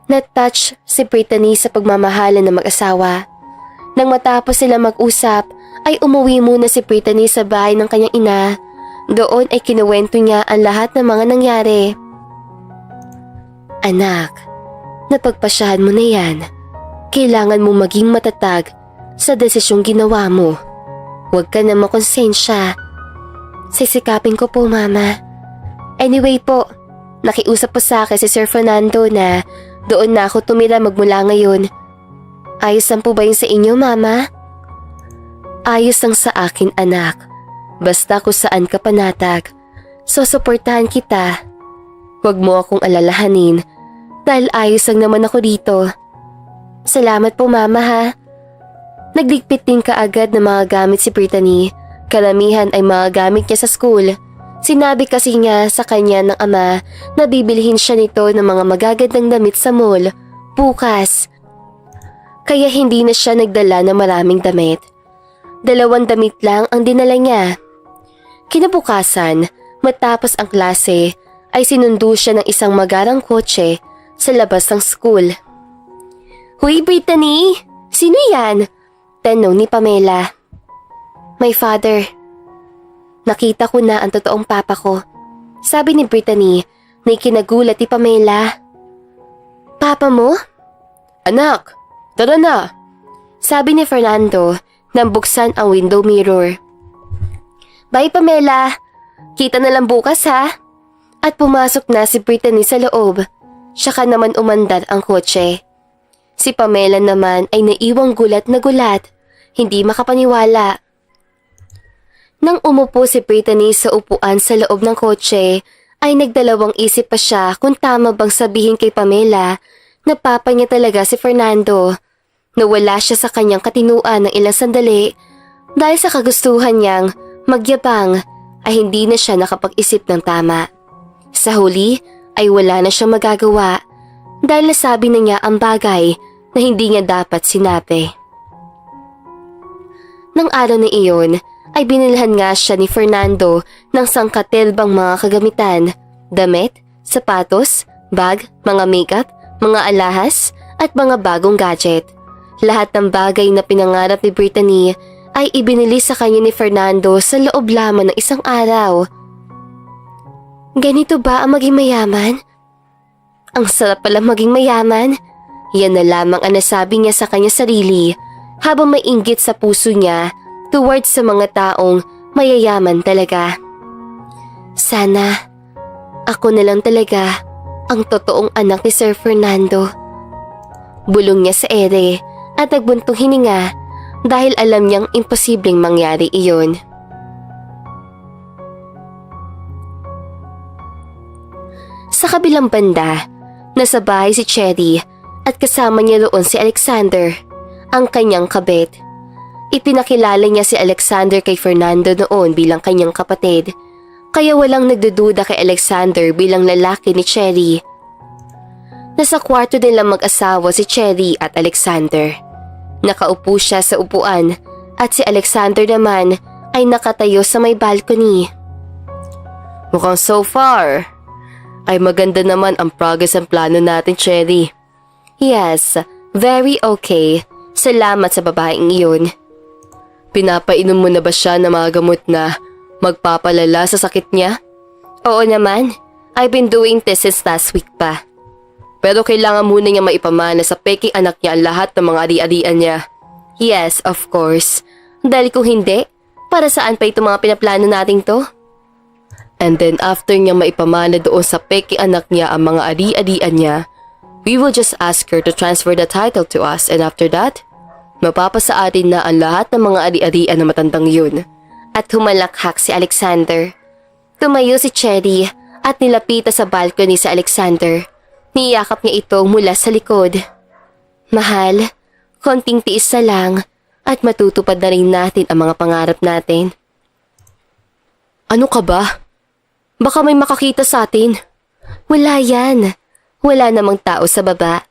Na-touch si Brittany sa pagmamahalan ng mag-asawa. Nang matapos sila mag-usap, ay umuwi muna si Brittany sa bahay ng kanyang ina. Doon ay kinuwento niya ang lahat ng mga nangyari. Anak, napagpasyahan mo na yan. Kailangan mo maging matatag sa desisyong ginawa mo. Huwag ka na makonsensya. Sisikapin ko po, Mama. Anyway po, nakiusap po sa akin si Sir Fernando na doon na ako tumira magmula ngayon. Ayos lang po ba yun sa inyo, Mama? Ayos lang sa akin, anak. Basta kung saan ka panatag, susuportahan kita. Huwag mo akong alalahanin dahil ayos lang naman ako dito. Salamat po, Mama, ha. Nagligpit din kaagad ng mga gamit si Brittany. Karamihan ay mga gamit niya sa school. Sinabi kasi niya sa kanya ng ama na bibilhin siya nito ng mga magagandang damit sa mall bukas. Kaya hindi na siya nagdala ng maraming damit. 2 damit lang ang dinala niya. Kinabukasan, matapos ang klase, ay sinundo siya ng isang magarang kotse sa labas ng school. Huy, Brittany! Sino yan? Tanong ni Pamela. My father. Nakita ko na ang totoong papa ko. Sabi ni Brittany na ikinagulat ni Pamela. Papa mo? Anak, tara na! Sabi ni Fernando nang buksan ang window mirror. Bye, Pamela! Kita na lang bukas, ha? At pumasok na si Brittany sa loob. Saka naman umandar ang kotse. Si Pamela naman ay naiwang gulat na gulat. Hindi makapaniwala. Nang umupo si Brittany sa upuan sa loob ng kotse, ay nagdalawang isip pa siya kung tama bang sabihin kay Pamela na papa niya talaga si Fernando. Nawala siya sa kanyang katinuan ng ilang sandali dahil sa kagustuhan niyang magyabang ay hindi na siya nakapag-isip ng tama. Sa huli ay wala na siyang magagawa dahil nasabi na niya ang bagay na hindi niya dapat sinabi. Nang araw na iyon ay binilhan nga siya ni Fernando ng sangkatelbang mga kagamitan, damit, sapatos, bag, mga makeup, mga alahas at mga bagong gadget. Lahat ng bagay na pinangarap ni Brittany ay ibinili sa kanya ni Fernando sa loob lamang ng isang araw. Ganito ba ang maging mayaman? Ang sarap pala maging mayaman. Yan na lamang ang nasabi niya sa kanya sarili habang may inggit sa puso niya towards sa mga taong mayayaman talaga. Sana ako na lang talaga ang totoong anak ni Sir Fernando. Bulong niya sa ere at nagbuntong hininga dahil alam niyang imposibleng mangyari iyon. Sa kabilang banda, nasa bahay si Cherry at kasama niya roon si Alexander, ang kanyang kabit. Ipinakilala niya si Alexander kay Fernando noon bilang kanyang kapatid, kaya walang nagdududa kay Alexander bilang lalaki ni Cherry. Nasa kwarto nilang mag-asawa si Cherry at Alexander. Nakaupo siya sa upuan at si Alexander naman ay nakatayo sa may balcony. Mukhang so far ay maganda naman ang progress ng plano natin, Cherry. Yes, very okay. Salamat sa babaeng iyon. Pinapainom mo na ba siya ng mga gamot na magpapalala sa sakit niya? Oo naman. I've been doing this since last week pa. Pero kailangan muna niya maipamana sa peking anak niya ang lahat ng mga ari-arian niya. Yes, of course. Dahil kung hindi, para saan pa itong mga pinaplano nating to? And then after niya maipamana doon sa peking anak niya ang mga ari-arian niya, we will just ask her to transfer the title to us, and after that, mapapasa atin na ang lahat ng mga ari-arian na matandang yun. At humalakhak si Alexander. Tumayo si Cherry at nilapita sa balcony si Alexander. Niyakap niya ito mula sa likod. Mahal, konting tiis na lang at matutupad na rin natin ang mga pangarap natin. Ano ka ba? Baka may makakita sa atin. Wala yan. Wala namang tao sa baba.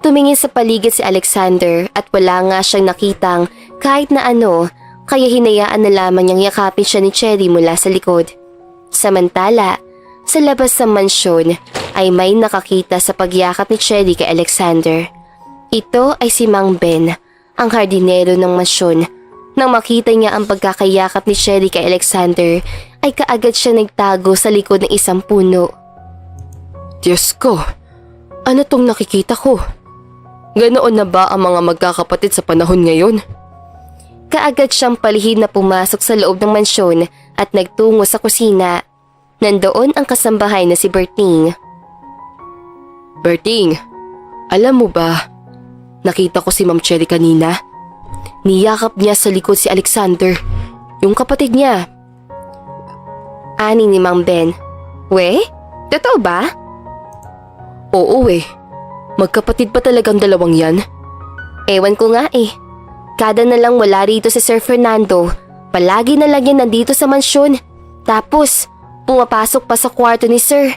Tumingin sa paligid si Alexander at wala nga siyang nakitang kahit na ano, kaya hinayaan na lamang niyang yakapin siya ni Cherry mula sa likod. Samantala, sa labas ng mansyon ay may nakakita sa pagyakap ni Cherry kay Alexander. Ito ay si Mang Ben, ang hardinero ng mansyon. Nang makita niya ang pagkakayakap ni Cherry kay Alexander, ay kaagad siya nagtago sa likod ng isang puno. Diyos ko, ano tong nakikita ko? Ganoon na ba ang mga magkakapatid sa panahon ngayon? Kaagad siyang palihim na pumasok sa loob ng mansyon at nagtungo sa kusina. Nandoon ang kasambahay na si Berting. Berting, alam mo ba, nakita ko si Ma'am Cherry kanina. Niyakap niya sa likod si Alexander, yung kapatid niya. Ani ni Mang Ben. We? Totoo ba? Oo magkapatid pa talagang dalawang yan. Ewan ko nga eh. Kada na lang wala rito si Sir Fernando, palagi na lang yan nandito sa mansyon. Tapos, pumapasok pa sa kwarto ni Sir.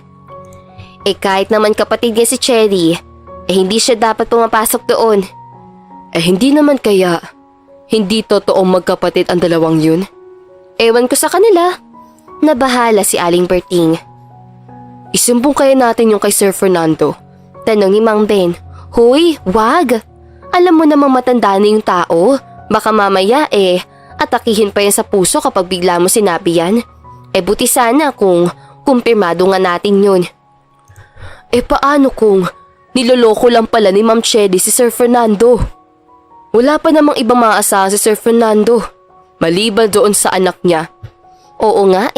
Kahit naman kapatid niya si Cherry, hindi siya dapat pumapasok doon. Hindi naman kaya, hindi totoong magkapatid ang dalawang yun? Ewan ko sa kanila. Nabahala si Aling Berting. Isumbong kaya natin yung kay Sir Fernando? Tanong ni Mang Ben. Hoy, wag! Alam mo namang matanda na yung tao. Baka mamaya atakihin pa yan sa puso kapag bigla mo sinabi yan. Buti sana kung kumpirmado nga natin yun. Paano kung niloloko lang pala ni Ma'am Cherry si Sir Fernando? Wala pa namang ibang maaasahan si Sir Fernando, maliban doon sa anak niya. Oo nga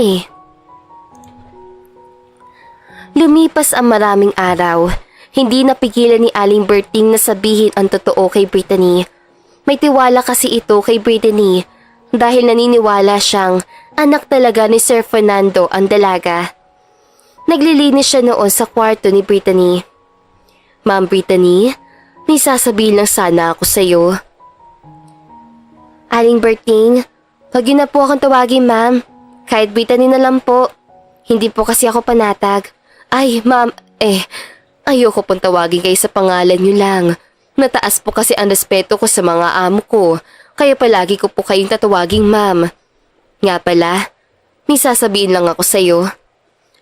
Lumipas ang maraming araw. Hindi napigilan ni Aling Berting na sabihin ang totoo kay Brittany. May tiwala kasi ito kay Brittany dahil naniniwala siyang anak talaga ni Sir Fernando ang dalaga. Naglilinis siya noon sa kwarto ni Brittany. Ma'am Brittany, may sasabihin lang sana ako sa'yo. Aling Berting, wag yun na po akong tawagin ma'am. Kahit Brittany na lang po. Hindi po kasi ako panatag. Ay ma'am, ayoko pong tawagin kayo sa pangalan niyo lang. Nataas po kasi ang respeto ko sa mga amo ko. Kaya palagi ko po kayong tatawaging ma'am. Nga pala, may sasabihin lang ako sa'yo.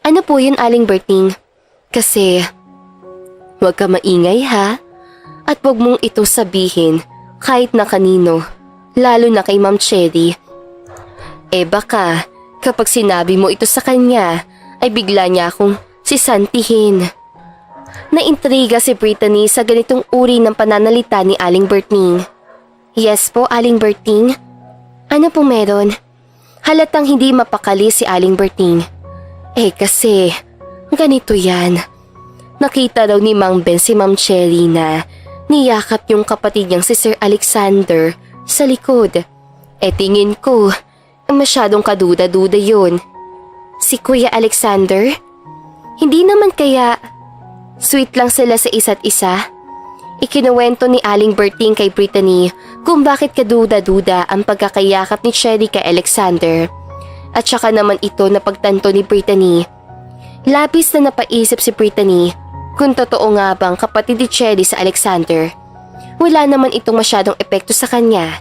Ano po yun, Aling Berting? Kasi, huwag ka maingay ha? At huwag mong ito sabihin kahit na kanino, lalo na kay Ma'am Cherry. Baka, kapag sinabi mo ito sa kanya, ay bigla niya akong sisantihin. Naintriga si Brittany sa ganitong uri ng pananalita ni Aling Berting. Yes po, Aling Berting. Ano po meron? Halatang hindi mapakali si Aling Berting. Kasi, ganito yan. Nakita daw ni Mang Ben si Ma'am Cherry na niyakap yung kapatid niyang si Sir Alexander sa likod. Tingin ko, masyadong kaduda-duda yun. Si Kuya Alexander? Hindi naman kaya sweet lang sila sa isa't isa? Ikinuwento ni Aling Berting kay Brittany kung bakit kaduda-duda ang pagkakayakap ni Cherry kay Alexander. At saka naman ito na pagtanto ni Brittany. Labis na napaisip si Brittany kung totoo nga bang kapatid ni Cherry sa Alexander. Wala naman itong masyadong epekto sa kanya.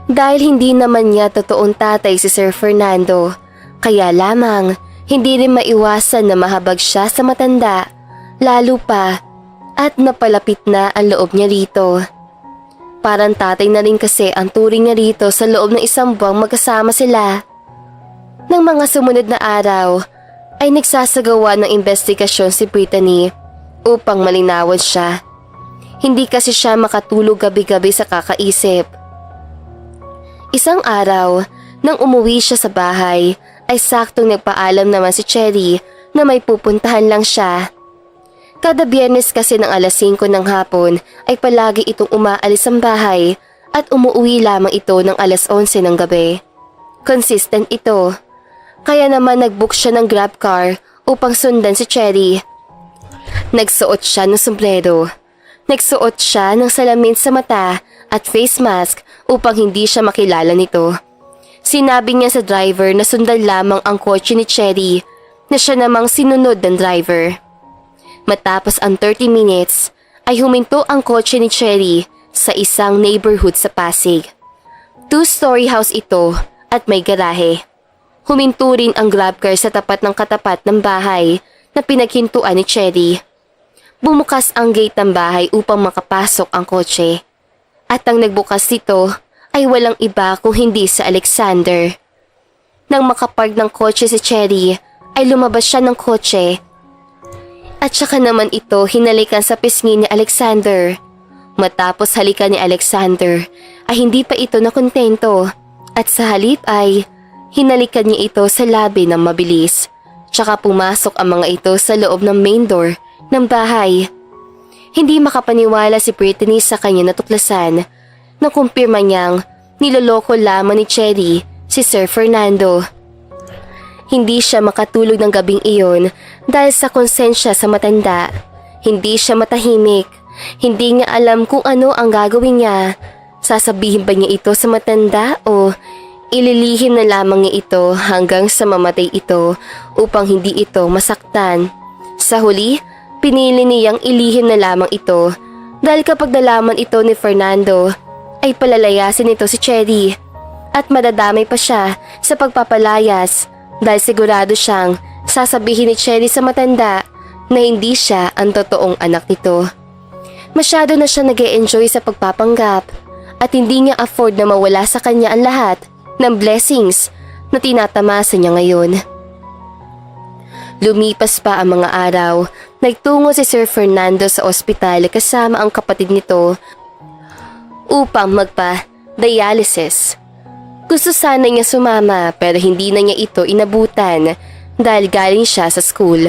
Dahil hindi naman niya totoong tatay si Sir Fernando, kaya lamang hindi rin maiwasan na mahabag siya sa matanda, lalo pa at napalapit na ang loob niya rito. Parang tatay na rin kasi ang turing niya rito sa loob ng isang buwang magkasama sila. Nang mga sumunod na araw ay nagsasagawa ng investigasyon si Brittany upang malinawan siya. Hindi kasi siya makatulog gabi-gabi sa kakaisip. Isang araw, nang umuwi siya sa bahay, ay saktong nagpaalam naman si Cherry na may pupuntahan lang siya. Kada Biyernes kasi ng alas 5 ng hapon ay palagi itong umaalis ang bahay at umuwi lamang ito ng alas 11 ng gabi. Consistent ito. Kaya naman nag-book siya ng grab car upang sundan si Cherry. Nagsuot siya ng sombrero. Nagsuot siya ng salamin sa mata at face mask upang hindi siya makilala nito. Sinabi niya sa driver na sundan lamang ang kotse ni Cherry na siya namang sinunod ng driver. Matapos ang 30 minutes ay huminto ang kotse ni Cherry sa isang neighborhood sa Pasig. 2-story house ito at may garahe. Huminto rin ang grab car sa tapat ng katapat ng bahay na pinaghintuan ni Cherry. Bumukas ang gate ng bahay upang makapasok ang kotse. At ang nagbukas nito ay walang iba kung hindi si Alexander. Nang makapark ng kotse si Cherry ay lumabas siya ng kotse. At saka naman ito hinalikan sa pisngi ni Alexander. Matapos halikan ni Alexander ay hindi pa ito nakontento at sa halip ay hinalikan niya ito sa labi ng mabilis. Tsaka pumasok ang mga ito sa loob ng main door ng bahay. Hindi makapaniwala si Brittany sa kanya natuklasan na kumpirma niyang niloloko lamang ni Cherry si Sir Fernando. Hindi siya makatulog ng gabing iyon dahil sa konsensya sa matanda. Hindi siya matahimik. Hindi niya alam kung ano ang gagawin niya. Sasabihin ba niya ito sa matanda o ililihim na lamang niya ito hanggang sa mamatay ito upang hindi ito masaktan. Sa huli, pinili niyang ilihim na lamang ito dahil kapag nalaman ito ni Fernando ay palalayasin nito si Cherry at madadamay pa siya sa pagpapalayas. Dahil sigurado siyang sasabihin ni Cherry sa matanda na hindi siya ang totoong anak nito. Masyado na siya nag-e-enjoy sa pagpapanggap at hindi niya afford na mawala sa kanya ang lahat ng blessings na tinatamasa niya ngayon. Lumipas pa ang mga araw, nagtungo si Sir Fernando sa ospital kasama ang kapatid nito upang magpa-dialysis. Gusto sana niya sumama pero hindi na niya ito inabutan dahil galing siya sa school.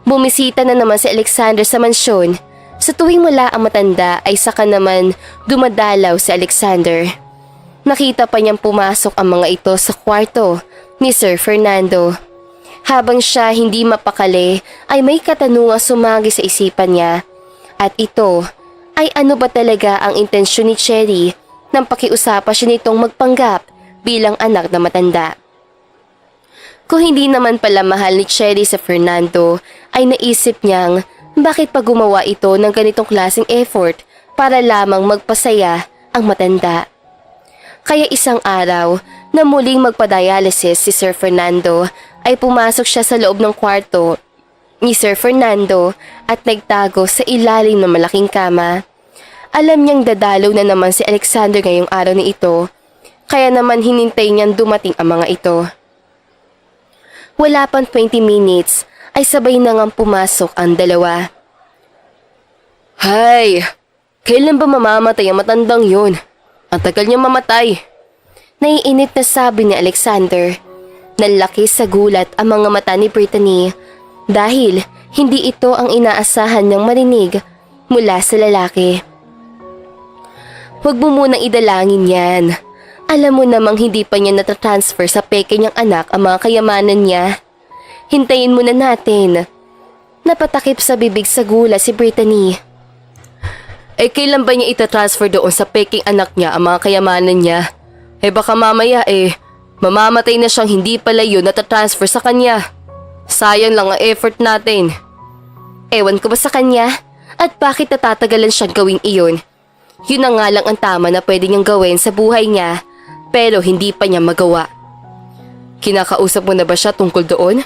Bumisita na naman si Alexander sa mansyon. Sa tuwing wala ang matanda ay saka naman dumadalaw si Alexander. Nakita pa niyang pumasok ang mga ito sa kwarto ni Sir Fernando. Habang siya hindi mapakali ay may katanungang sumagi sa isipan niya. At ito ay ano ba talaga ang intensyon ni Cherry nang pakiusapan siya nitong magpanggap bilang anak na matanda. Kung hindi naman pala mahal ni Cherry sa Fernando ay naisip niyang bakit pa gumawa ito ng ganitong klaseng effort para lamang magpasaya ang matanda. Kaya isang araw na muling magpa-dialysis si Sir Fernando ay pumasok siya sa loob ng kwarto ni Sir Fernando at nagtago sa ilalim ng malaking kama. Alam niyang dadalaw na naman si Alexander ngayong araw na ito, kaya naman hinintay niyang dumating ang mga ito. Wala pang 20 minutes ay sabay na ngang pumasok ang dalawa. Hay! Kailan ba mamamatay ang matandang yun? Ang tagal niyang mamatay. Naiinit na sabi ni Alexander. Nalaki sa gulat ang mga mata ni Brittany dahil hindi ito ang inaasahan niyang marinig mula sa lalaki. Huwag mo munang idalangin yan. Alam mo namang hindi pa niya natatransfer sa peke niyang anak ang mga kayamanan niya. Hintayin muna natin. Napatakip sa bibig sa gulat si Brittany. Eh kailan ba niya itatransfer doon sa peking anak niya ang mga kayamanan niya? Eh baka mamaya mamamatay na siyang hindi pala yun natatransfer sa kanya. Sayang lang ang effort natin. Ewan ko ba sa kanya? At bakit natatagalan siyang gawin iyon? Yun na nga lang ang tama na pwede niyang gawin sa buhay niya, pero hindi pa niya magawa. Kinakausap mo na ba siya tungkol doon?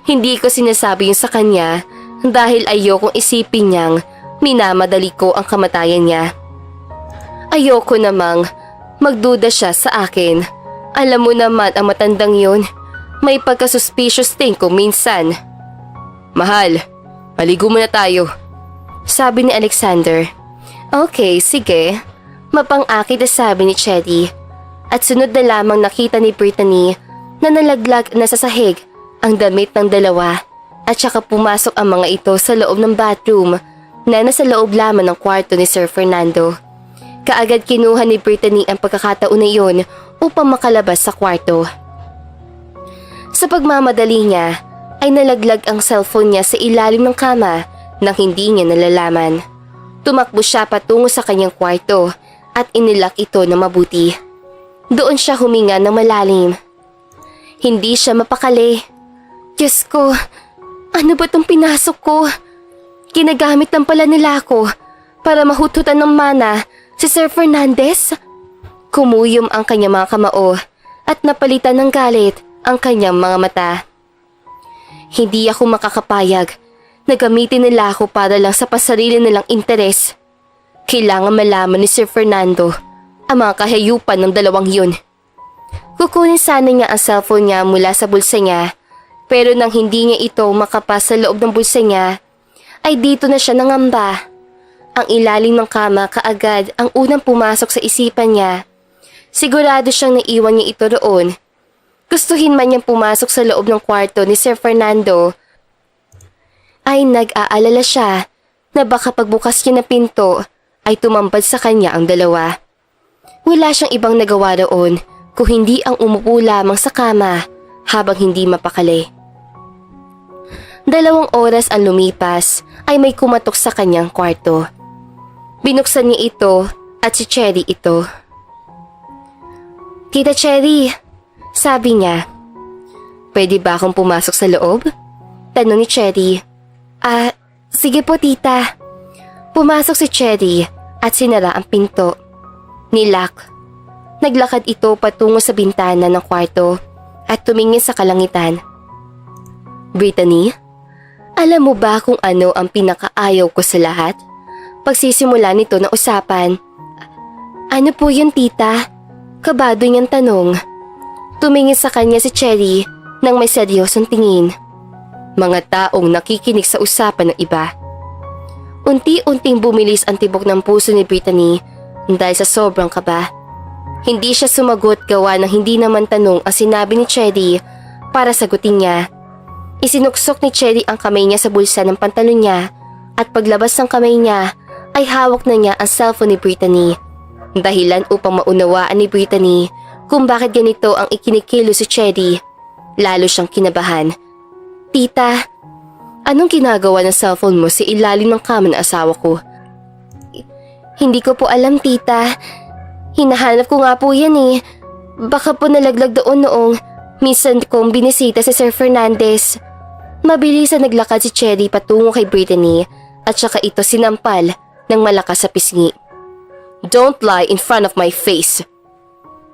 Hindi ko sinasabi yun sa kanya dahil ayokong isipin niyang minamadali ko ang kamatayan niya. Ayoko namang magduda siya sa akin. Alam mo naman ang matandang yun, may pagkasuspicious din ko minsan. Mahal, maligo muna tayo. Sabi ni Alexander. Okay, sige. Mapang-akit na sabi ni Cherry. At sunod na lamang nakita ni Brittany na nalaglag na sa sahig ang damit ng dalawa at saka pumasok ang mga ito sa loob ng bathroom na nasa loob lamang ng kwarto ni Sir Fernando. Kaagad kinuha ni Brittany ang pagkakataon na iyon upang makalabas sa kwarto. Sa pagmamadali niya ay nalaglag ang cellphone niya sa ilalim ng kama nang hindi niya nalalaman. Tumakbo siya patungo sa kanyang kwarto at inilak ito na mabuti. Doon siya huminga ng malalim. Hindi siya mapakali. Diyos ko, ano ba itong pinasok ko? Ginagamit lang pala nila ako para mahututan ng mana si Sir Fernandez. Kumuyom ang kanyang mga kamao at napalitan ng galit ang kanyang mga mata. Hindi ako makakapayag na gamitin nila ako para lang sa pasarili nilang interes. Kailangan malaman ni Sir Fernando ang mga kahayupan ng dalawang yun. Kukunin sana niya ang cellphone niya mula sa bulsa niya, pero nang hindi niya ito makapas sa loob ng bulsa niya, ay dito na siya nangamba. Ang ilalim ng kama kaagad ang unang pumasok sa isipan niya. Sigurado siyang naiwan niya ito roon. Gustuhin man niyang pumasok sa loob ng kwarto ni Sir Fernando, ay nag-aalala siya na baka pagbukas niya ng pinto ay tumambad sa kanya ang dalawa. Wala siyang ibang nagawa roon kung hindi ang umupo lamang sa kama habang hindi mapakali. 2 oras ang lumipas ay may kumatok sa kanyang kwarto. Binuksan niya ito at si Cherry ito. Tita Cherry, sabi niya. Pwede ba akong pumasok sa loob? Tanong ni Cherry. Sige po tita. Pumasok si Cherry at sinara ang pinto. Nilak. Naglakad ito patungo sa bintana ng kwarto at tumingin sa kalangitan. Brittany, alam mo ba kung ano ang pinakaayaw ko sa lahat? Pagsisimula nito na usapan. Ano po yun tita? Kabado niyang tanong. Tumingin sa kanya si Cherry nang may seryosong tingin. Mga taong nakikinig sa usapan ng iba. Unti-unting bumilis ang tibok ng puso ni Brittany dahil sa sobrang kaba. Hindi siya sumagot gawa ng hindi naman tanong ang sinabi ni Cherry para sagutin niya. Isinuksok ni Cherry ang kamay niya sa bulsa ng pantalon niya at paglabas ng kamay niya ay hawak na niya ang cellphone ni Brittany. Dahilan upang maunawaan ni Brittany kung bakit ganito ang ikinikilo si Cherry. Lalo siyang kinabahan. Tita, anong ginagawa ng cellphone mo sa ilalim ng kama ng asawa ko? Hindi ko po alam, tita. Hinahanap ko nga po yan eh. Baka po nalaglag doon noong minsan kong binisita si Sir Fernandez. Mabilis na naglakad si Cherry patungo kay Brittany at saka ito sinampal ng malakas sa pisngi. Don't lie in front of my face.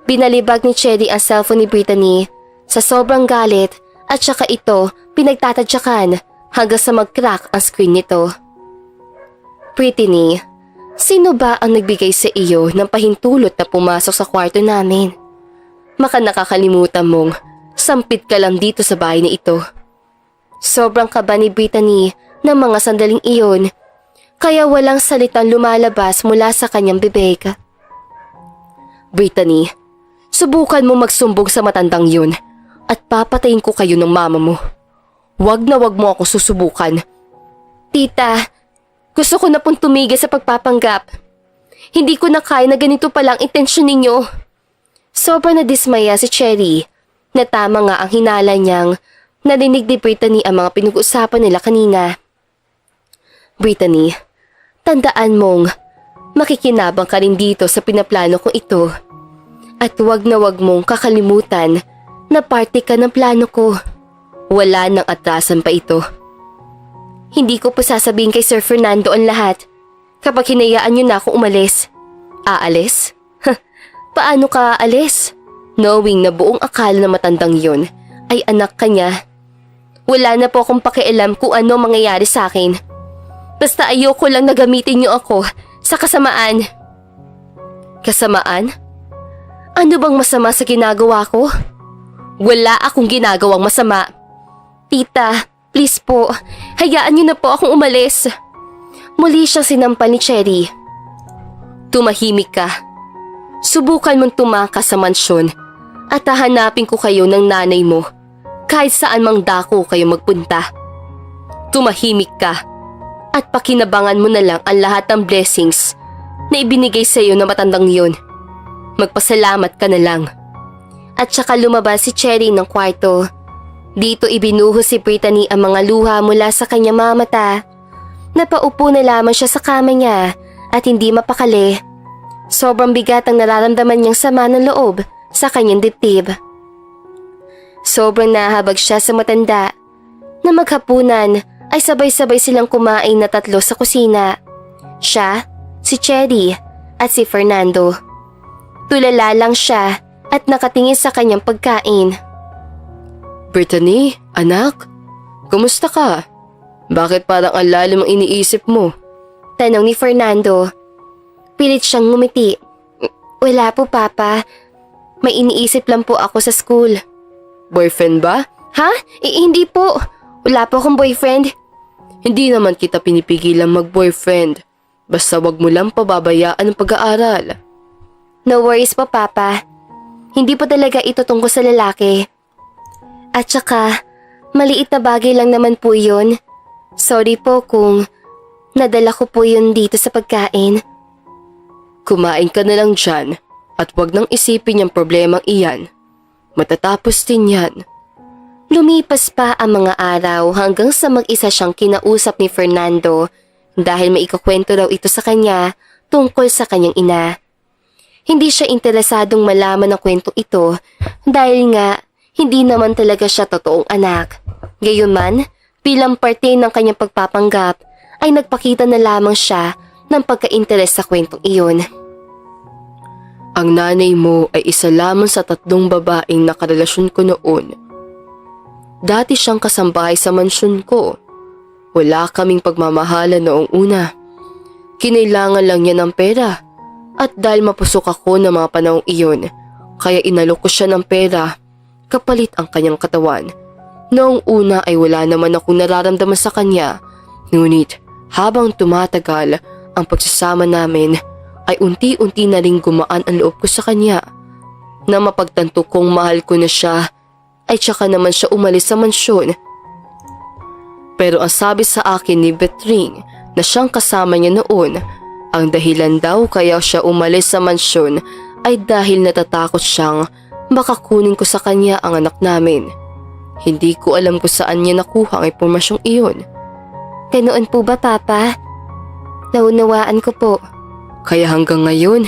Binalibag ni Cherry ang cellphone ni Brittany sa sobrang galit at saka ito pinagtatadyakan hanggang sa mag-crack ang screen nito. Brittany, sino ba ang nagbigay sa iyo ng pahintulot na pumasok sa kwarto namin? Maka nakakalimutan mong sampit ka lang dito sa bahay na ito. Sobrang kaba ni Brittany ng mga sandaling iyon, kaya walang salitang lumalabas mula sa kanyang bibig. Brittany, subukan mo magsumbong sa matandang yun at papatayin ko kayo ng mama mo. Wag na wag mo ako susubukan. Tita, gusto ko na pong tumigil sa pagpapanggap. Hindi ko na kaya na ganito palang intensyon ninyo. Sobrang nadismaya si Cherry na tama nga ang hinala niyang narinig ni Brittany ang mga pinag-uusapan nila kanina. Brittany, tandaan mong makikinabang ka rin dito sa pinaplano kong ito. At wag na wag mong kakalimutan na parte ka ng plano ko. Wala nang atrasan pa ito. Hindi ko pa sasabihin kay Sir Fernando ang lahat kapag hinayaan niyo na akong umalis. Aalis? Paano ka aalis? Knowing na buong akala na matandang yun ay anak ka niya. Wala na po akong pakialam kung ano mangyayari sa akin. Basta ayoko lang na gamitin niyo ako sa kasamaan. Kasamaan? Ano bang masama sa ginagawa ko? Wala akong ginagawang masama. Tita, please po, hayaan niyo na po akong umalis. Muli siyang sinampal ni Cherry. Tumahimik ka. Subukan mong tumakas sa mansyon at hahanapin ko kayo ng nanay mo kahit saan mang dako kayo magpunta. Tumahimik ka at pakinabangan mo na lang ang lahat ng blessings na ibinigay sa iyo na matandang yun. Magpasalamat ka na lang. At saka lumabas si Cherry ng kwarto. Dito ibinuhos si Brittany ang mga luha mula sa kanyang mga mata. Napaupo na lamang siya sa kama niya at hindi mapakali. Sobrang bigat ang nararamdaman niyang sama ng loob sa kanyang dibdib. Sobrang nahabag siya sa matanda na maghapunan ay sabay-sabay silang kumain na tatlo sa kusina. Siya, si Cherry at si Fernando. Tulala lang siya at nakatingin sa kanyang pagkain. Brittany, anak, kumusta ka? Bakit parang ang lalim ang iniisip mo? Tanong ni Fernando. Pilit siyang ngumiti. Wala po, Papa. May iniisip lang po ako sa school. Boyfriend ba? Ha? Hindi po. Wala po akong boyfriend. Hindi naman kita pinipigilan mag-boyfriend. Basta wag mo lang pababayaan ang pag-aaral. No worries po, Papa. Hindi po talaga ito tungkol sa lalaki. At saka, maliit na bagay lang naman po yun. Sorry po kung nadala ko po yun dito sa pagkain. Kumain ka na lang dyan at wag nang isipin yung problemang iyan. Matatapos din yan. Lumipas pa ang mga araw hanggang sa mag-isa siyang kinausap ni Fernando dahil may ikukwento daw ito sa kanya tungkol sa kanyang ina. Hindi siya interesadong malaman ang kwentong ito dahil nga hindi naman talaga siya totoong anak. Gayunman, bilang parte ng kanyang pagpapanggap ay nagpakita na lamang siya ng pagka-interes sa kwentong iyon. Ang nanay mo ay isa lamang sa 3 babaeng nakarelasyon ko noon. Dati siyang kasambahay sa mansyon ko. Wala kaming pagmamahala noong una. Kinailangan lang niya ng pera at dahil mapusok ako ng mga panahong iyon, kaya inalok ko siya ng pera kapalit ang kanyang katawan. Noong una ay wala naman akong nararamdaman sa kanya, ngunit habang tumatagal ang pagsasama namin ay unti-unti na ring gumaan ang loob ko sa kanya. Na mapagtanto kong mahal ko na siya ay tsaka naman siya umalis sa mansyon. Pero ang sabi sa akin ni Betring na siyang kasama niya noon Ang dahilan daw kaya siya umalis sa mansyon ay dahil natatakot siyang baka kunin ko sa kanya ang anak namin. Hindi ko alam kung saan niya nakuha ang impormasyong iyon. Ganoon po ba, Papa? Naunawaan ko po. Kaya hanggang ngayon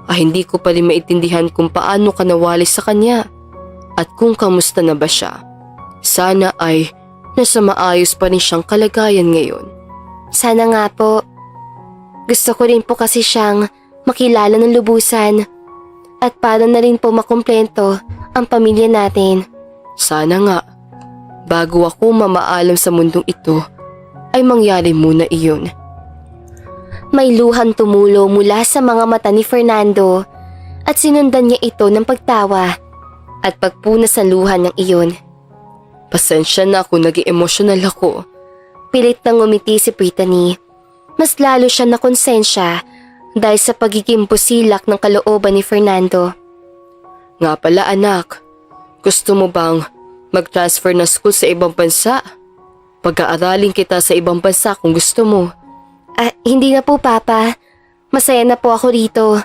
ay hindi ko pa rin maintindihan kung paano ka nawali sa kanya at kung kamusta na ba siya. Sana ay nasa maayos pa rin siyang kalagayan ngayon. Sana nga po. Gusto ko rin po kasi siyang makilala ng lubusan at para na rin po makumplento ang pamilya natin. Sana nga, bago ako mamaalam sa mundong ito, ay mangyari muna iyon. May luhang tumulo mula sa mga mata ni Fernando at sinundan niya ito ng pagtawa at pagpunas sa luha ng iyon. Pasensya na kung naging emosyonal ako. Pilit nang ngumiti si Brittany. Mas lalo siya nakonsensya dahil sa pagiging busilak ng kalooban ni Fernando. Nga pala anak, gusto mo bang mag-transfer na school sa ibang bansa? Pag-aaralin kita sa ibang bansa kung gusto mo. Hindi na po, Papa. Masaya na po ako rito.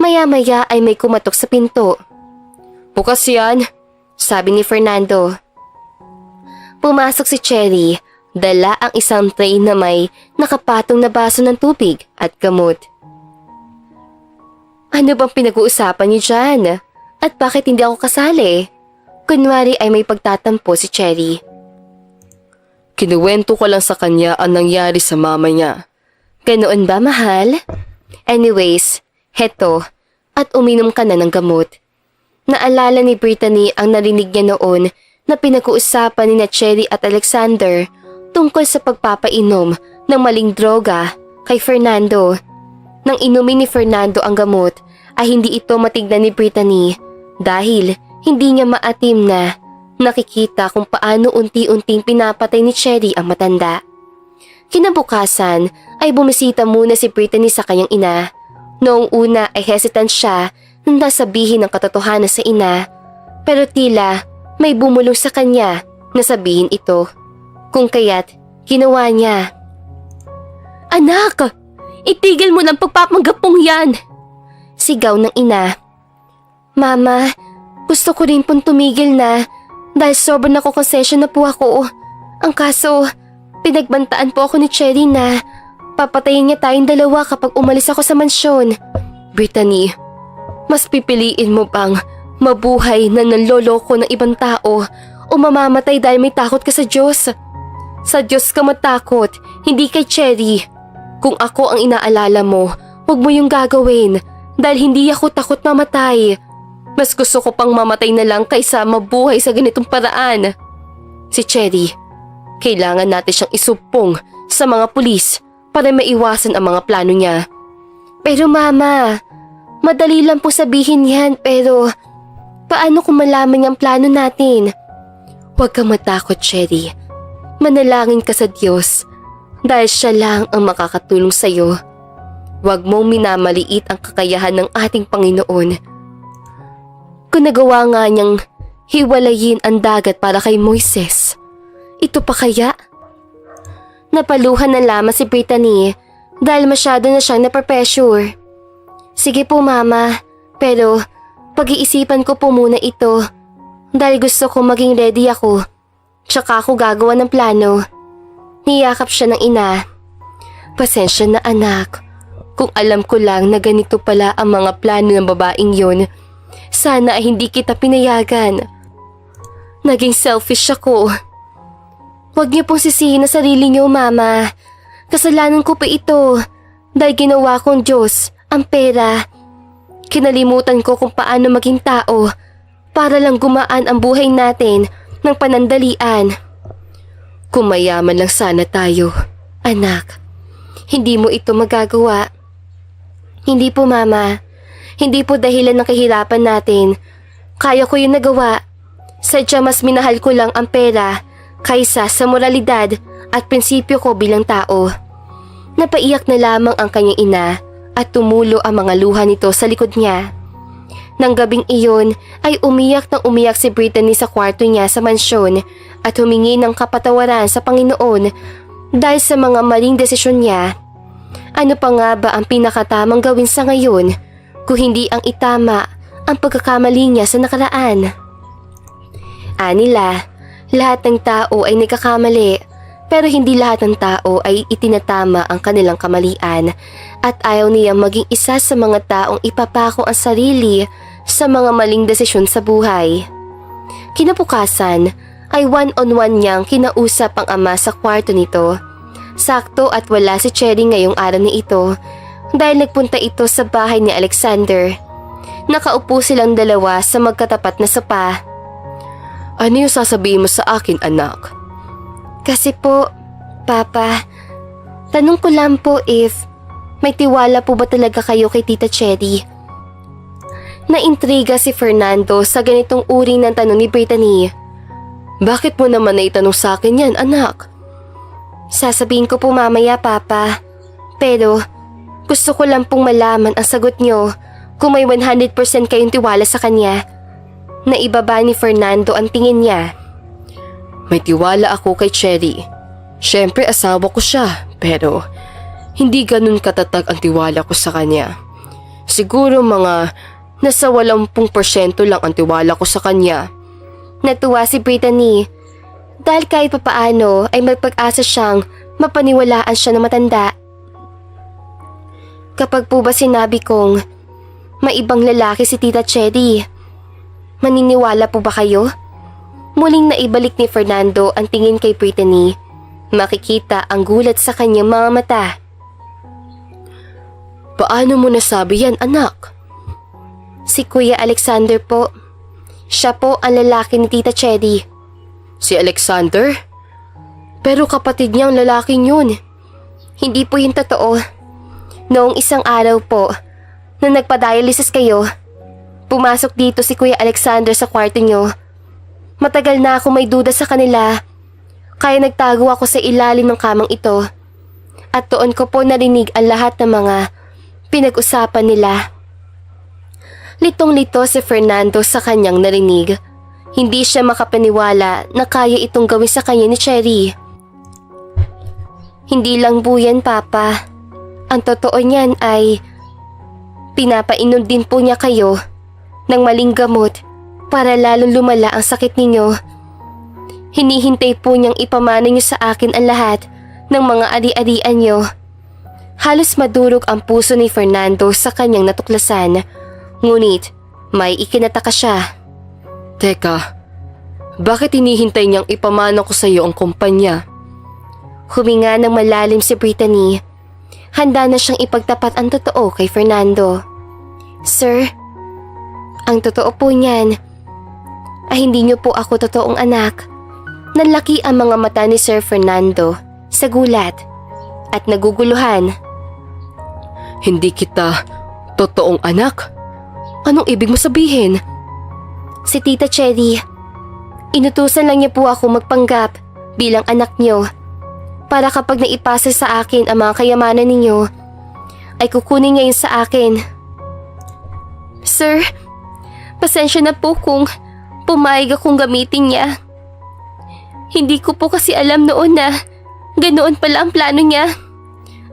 Maya-maya ay may kumatok sa pinto. Bukas yan, Sabi ni Fernando. Pumasok si Cherry, dala ang isang tray na may nakapatong na baso ng tubig at gamot. Ano bang pinag-uusapan niyo dyan? At bakit hindi ako kasali? Kunwari ay may pagtatampo si Cherry. kinuwento ko lang sa kanya ang nangyari sa mama niya. Ganoon ba, mahal? Anyways, heto, at uminom ka na ng gamot. Naalala ni Brittany ang narinig niya noon na pinag-uusapan ni na Cherry at Alexander tungkol sa pagpapainom ng maling droga kay Fernando. Nang inumin ni Fernando ang gamot ay hindi ito matignan ni Brittany dahil hindi niya maatim na nakikita kung paano unti-unting pinapatay ni Cherry ang matanda. Kinabukasan ay bumisita muna si Brittany sa kanyang ina. Noong una ay hesitant siya na sabihin ang katotohanan sa ina pero tila may bumulong sa kanya na sabihin ito. Kung kaya't ginawa niya. Anak! Itigil mo ng pagpapanggapong yan! Sigaw ng ina. Mama, gusto ko rin pong tumigil na dahil sobrang nakokonsensya na po ako. Ang kaso, pinagbantaan po ako ni Cherry na papatayin niya tayong dalawa kapag umalis ako sa mansyon. Brittany, mas pipiliin mo bang mabuhay na nanloloko ng ibang tao o mamamatay dahil may takot ka sa Diyos? Sa Diyos ka matakot, hindi kay Cherry. Kung ako ang inaalala mo, huwag mo yung gagawin dahil hindi ako takot mamatay. Mas gusto ko pang mamatay na lang kaysa mabuhay sa ganitong paraan. Si Cherry, kailangan natin siyang isumpong sa mga pulis para maiwasan ang mga plano niya. Pero mama, madali lang po sabihin yan pero paano kung malaman ang plano natin? Huwag kang matakot, Cherry. Manalangin ka sa Diyos dahil siya lang ang makakatulong sa iyo. Huwag mong minamaliit ang kakayahan ng ating Panginoon. Kung nagawa nga niyang hiwalayin ang dagat para kay Moises, ito pa kaya? Napaluhan na lamang si Brittany dahil masyado na siyang napapressure. Sige po mama, pero pag-iisipan ko po muna ito dahil gusto ko maging ready ako. Tsaka ako gagawa ng plano. Niyakap siya ng ina. Pasensya na anak. Kung alam ko lang na ganito pala ang mga plano ng babaeng yon, sana ay hindi kita pinayagan. Naging selfish ako. Huwag niyo pong sisihin na sarili niyo, mama. Kasalanan ko pa ito dahil ginawa kong Diyos ang pera. Kinalimutan ko kung paano maging tao para lang gumaan ang buhay natin ng panandalian. Kung mayaman lang sana tayo, anak. Hindi mo ito magagawa. Hindi po mama. Hindi po dahilan ng kahirapan natin. Kaya ko yung nagawa. Sadya mas minahal ko lang ang pera kaysa sa moralidad at prinsipyo ko bilang tao. Napaiyak na lamang ang kanyang ina at tumulo ang mga luha nito sa likod niya. Nang gabing iyon ay umiyak si Brittany sa kwarto niya sa mansyon at humingi ng kapatawaran sa Panginoon dahil sa mga maling desisyon niya. Ano pa nga ba ang pinakatamang gawin sa ngayon kung hindi ang itama ang pagkakamali niya sa nakaraan? Anila, lahat ng tao ay nagkakamali pero hindi lahat ng tao ay itinatama ang kanilang kamalian at ayaw niyang maging isa sa mga taong ipapako ang sarili sa mga maling desisyon sa buhay. Kinabukasan ay one-on-one niyang kinausap ang ama sa kwarto nito. Sakto at wala si Cherry ngayong araw na ito dahil nagpunta ito sa bahay ni Alexander. Nakaupo silang dalawa sa magkatapat na sopa. Ano yung sasabihin mo sa akin, anak? Kasi po, Papa, tanong ko lang po if may tiwala po ba talaga kayo kay Tita Cherry? Naintriga si Fernando sa ganitong uri ng tanong ni Brittany. Bakit mo naman naitanong sa akin yan, anak? Sasabihin ko po mamaya, Papa. Pero gusto ko lang pong malaman ang sagot nyo kung may 100% kayong tiwala sa kanya. Naibaba ni Fernando ang tingin niya. May tiwala ako kay Cherry. Siyempre asawa ko siya, pero hindi ganun katatag ang tiwala ko sa kanya. Siguro mga nasa 80% lang ang tiwala ko sa kanya. Natuwa si Brittany dahil kahit papaano ay may pag-asa siyang mapaniwalaan siya na matanda. Kapag po ba sinabi kong may ibang lalaki si Tita Cherry, maniniwala po ba kayo? Muling naibalik ni Fernando ang tingin kay Brittany. Makikita ang gulat sa kanyang mga mata. Paano mo nasabi yan, anak? Si Kuya Alexander po. Siya po ang lalaki ni Tita Cherry. Si Alexander? Pero kapatid niya ang lalaking yun. Hindi po yung totoo. Noong isang araw po, na nagpa-dialysis kayo, pumasok dito si Kuya Alexander sa kwarto niyo. Matagal na ako may duda sa kanila, kaya nagtago ako sa ilalim ng kamang ito. At doon ko po narinig ang lahat ng mga pinag-usapan nila. Litong-lito si Fernando sa kanyang narinig. Hindi siya makapaniwala na kaya itong gawin sa kanya ni Cherry. Hindi lang po yan, Papa. Ang totoo niyan ay pinapainom din po niya kayo ng maling gamot para lalong lumala ang sakit ninyo. Hinihintay po niyang ipamana niyo sa akin ang lahat ng mga ari-arian niyo. Halos madurog ang puso ni Fernando sa kanyang natuklasan. Ngunit may ikinataka siya. Teka, bakit hinihintay niyang ipamana ko sa iyo ang kumpanya? Huminga ng malalim si Brittany. Handa na siyang ipagtapat ang totoo kay Fernando. Sir, ang totoo po niyan ay hindi niyo po ako totoong anak. Nanlaki ang mga mata ni Sir Fernando sa gulat at naguguluhan. Hindi kita totoong anak? Anong ibig mo sabihin? Si Tita Cherry, inutusan lang niya po ako magpanggap bilang anak niyo para kapag naipasa sa akin ang mga kayamanan ninyo, ay kukunin niya yun sa akin. Sir, pasensya na po kung pumayag akong gamitin niya. Hindi ko po kasi alam noon na ganoon pala ang plano niya.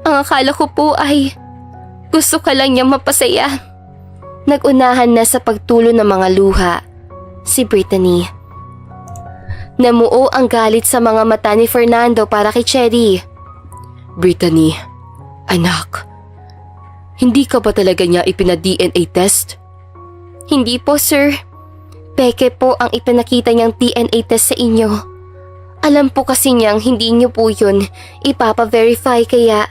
Ang akala ko po ay gusto ka lang niyang mapasaya. Nag-unahan na sa pagtulo ng mga luha si Brittany. Namuo ang galit sa mga mata ni Fernando para kay Cherry. Brittany, anak, hindi ka ba talaga niya ipina-DNA test? Hindi po, sir. Peke po ang ipinakita niyang DNA test sa inyo. Alam po kasi niyang hindi niyo po yun ipapa-verify kaya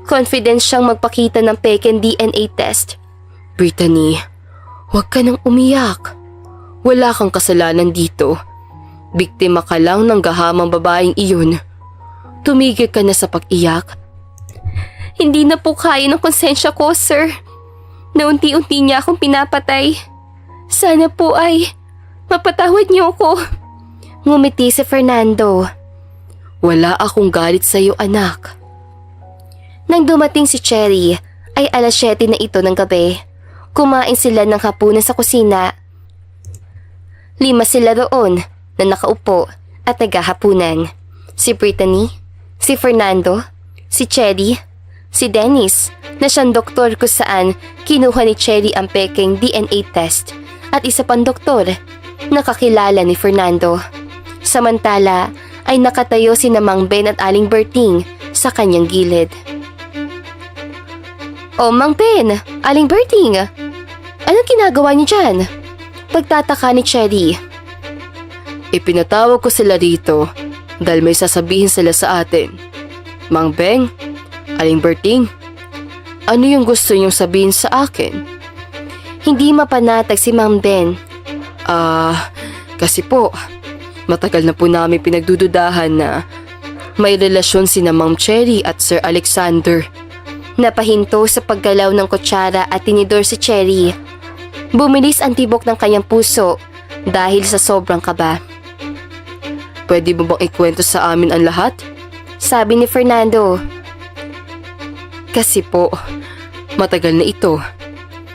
confident siyang magpakita ng pekeng DNA test. Brittany, huwag ka nang umiyak. Wala kang kasalanan dito. Biktima ka lang ng gahamang babaeng iyon. Tumigil ka na sa pag-iyak. Hindi na po kaya ng konsensya ko, sir. Naunti-unti niya akong pinapatay. Sana po ay mapatawad niyo ako. Ngumiti si Fernando. Wala akong galit sa iyo, anak. Nang dumating si Cherry, ay 7:00 na ito ng gabi. Kumain sila ng hapunan sa kusina. 5 sila roon na nakaupo at naghahapunan. Si Brittany, si Fernando, si Cherry, si Dennis, na siyang doktor kung saan kinuha ni Cherry ang peking DNA test at isa pang doktor na kakilala ni Fernando. Samantala ay nakatayo si Mang Ben at Aling Berting sa kanyang gilid. "Oh, Mang Ben, Aling Berting, anong ginagawa niyo dyan?" Pagtataka ni Cherry. Ipinatawag ko sila rito dahil may sasabihin sila sa atin. Mang Beng, Aling Berting, ano yung gusto niyong sabihin sa akin? Hindi mapanatag si Mang Ben. Kasi po, matagal na po namin pinagdududahan na may relasyon sina Ma'am Cherry at Sir Alexander. Napahinto sa paggalaw ng kutsara at tinidor si Cherry. Bumilis ang tibok ng kanyang puso dahil sa sobrang kaba. Pwede mo bang ikwento sa amin ang lahat? Sabi ni Fernando. Kasi po, matagal na ito.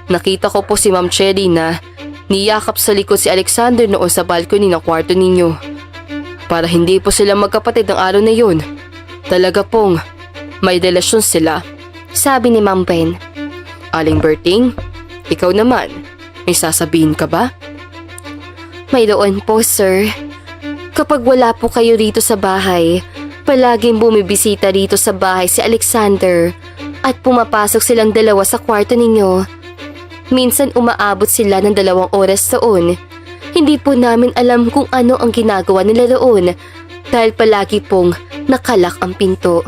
Nakita ko po si Ma'am Cherry na niyakap sa likod si Alexander noon sa balcony ng kwarto ninyo. Para hindi po sila magkapatid ng araw na yun. Talaga pong may relasyon sila. Sabi ni Ma'am Ben. Aling Berting, ikaw naman, may sasabihin ka ba? Mayroon po, sir. Kapag wala po kayo rito sa bahay, palaging bumibisita rito sa bahay si Alexander at pumapasok silang dalawa sa kwarto ninyo. Minsan umaabot sila ng 2 oras doon. Hindi po namin alam kung ano ang ginagawa nila roon dahil palagi pong nakalak ang pinto.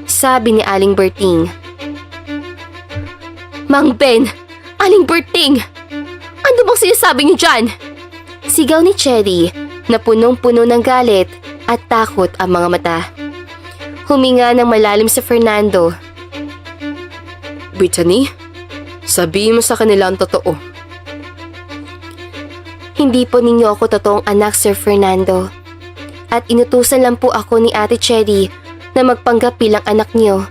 Sabi ni Aling Berting. Mang Ben! Aling Berting! Ano bang sinasabi niyo dyan? Sigaw ni Cherry na punong-puno ng galit at takot ang mga mata. Huminga ng malalim si Fernando. Brittany, sabihin mo sa kanila ang totoo. Hindi po ninyo ako totoong anak, Sir Fernando. At inutusan lang po ako ni Ate Cherry na magpanggap bilang anak niyo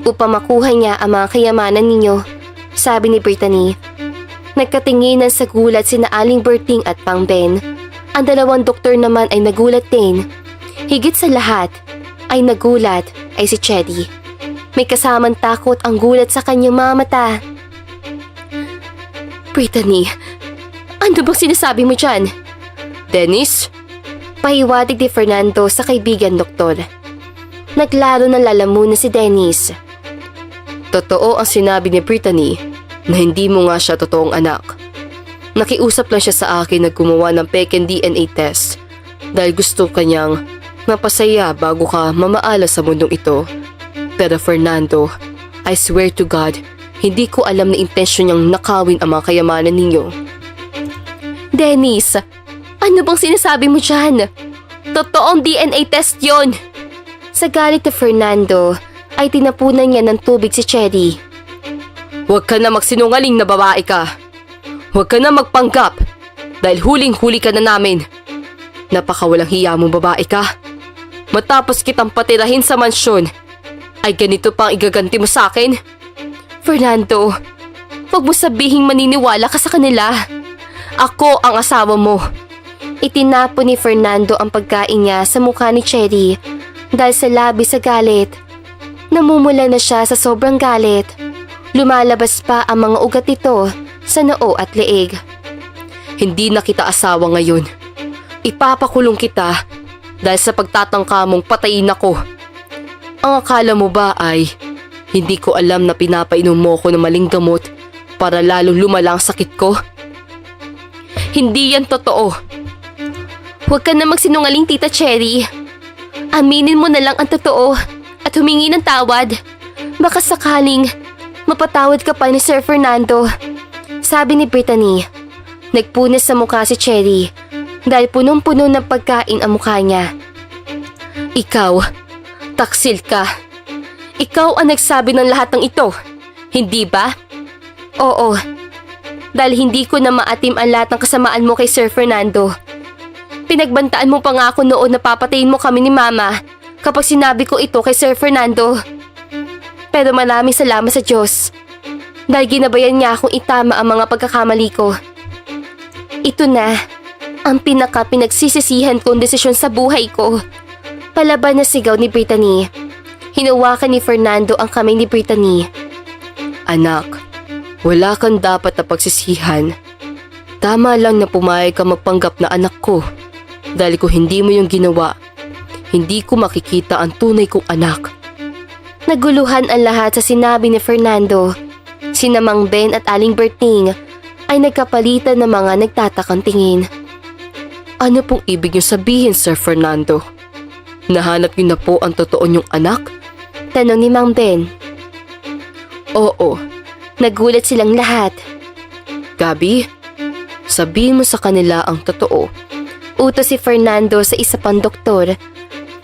upang makuha niya ang mga kayamanan ninyo, sabi ni Brittany. Nagkatinginan sa gulat sina Aling Berting at Mang Ben. Ang 2 doktor naman ay nagulat din. Higit sa lahat ay nagulat ay si Cherry. May kasamang takot ang gulat sa kanyang mga mata. Brittany, ano bang sinasabi mo dyan? Dennis? Pahiwatig ni Fernando sa kaibigan doktor. Naglaro ng lalamunan si Dennis. Totoo ang sinabi ni Brittany na hindi mo nga siya totoong anak. Nakiusap lang siya sa akin na gumawa ng peking DNA test dahil gusto kanyang mapasaya bago ka mamaala sa mundong ito. Pero Fernando, I swear to God, hindi ko alam na intensyon niyang nakawin ang mga kayamanan ninyo. Dennis, ano bang sinasabi mo dyan? Totoong DNA test yon. Sa galit ni Fernando, ay tinapunan niya ng tubig si Cherry. Huwag ka na magsinungaling na babae ka. Huwag ka na magpanggap dahil huling-huli ka na namin. Napakawalang hiya mong babae ka. Matapos kitang patirahin sa mansyon, ay ganito pang igaganti mo sa akin? Fernando, huwag mo sabihing maniniwala ka sa kanila. Ako ang asawa mo. Itinapon ni Fernando ang pagkain niya sa mukha ni Cherry dahil sa labis sa galit. Namumula na siya sa sobrang galit. Lumalabas pa ang mga ugat nito sa noo at leeg. Hindi na kita asawa ngayon. Ipapakulong kita dahil sa pagtatangka mong patayin ako. Ang akala mo ba ay hindi ko alam na pinapainom mo ko ng maling gamot para lalong lumala ang sakit ko? Hindi yan totoo. Huwag ka na magsinungaling, Tita Cherry. Aminin mo na lang ang totoo at humingi ng tawad. Baka sakaling mapatawad ka pa ni Sir Fernando. Sabi ni Brittany. Nagpunas sa mukha si Cherry dahil punong-puno ng pagkain ang mukha niya. Ikaw, taksil ka. Ikaw ang nagsabi ng lahat ng ito, hindi ba? Oo, dahil hindi ko na maatim ang lahat ng kasamaan mo kay Sir Fernando. Pinagbantaan mo pa nga ako noon na papatayin mo kami ni Mama kapag sinabi ko ito kay Sir Fernando. Pero maraming salamat sa Diyos dahil ginabayan niya akong itama ang mga pagkakamali ko. Ito na ang pinaka-pinagsisisihan kong desisyon sa buhay ko. Palaban na sigaw ni Brittany. Hinawakan ni Fernando ang kamay ni Brittany. Anak, wala kang dapat na pagsisihan. Tama lang na pumayag ka magpanggap na anak ko. Dahil kung hindi mo yung ginawa, hindi ko makikita ang tunay kong anak. Naguluhan ang lahat sa sinabi ni Fernando. Sina Mang Ben at Aling Berting ay nagkapalitan ng mga nagtatakang tingin. Ano pong ibig niyo sabihin, Sir Fernando? Nahanap niyo na po ang totoo niyong anak? Tanong ni Mang Ben. Oo. Nagulat silang lahat. Gabi, sabihin mo sa kanila ang totoo. Utos si Fernando sa isa pang doktor.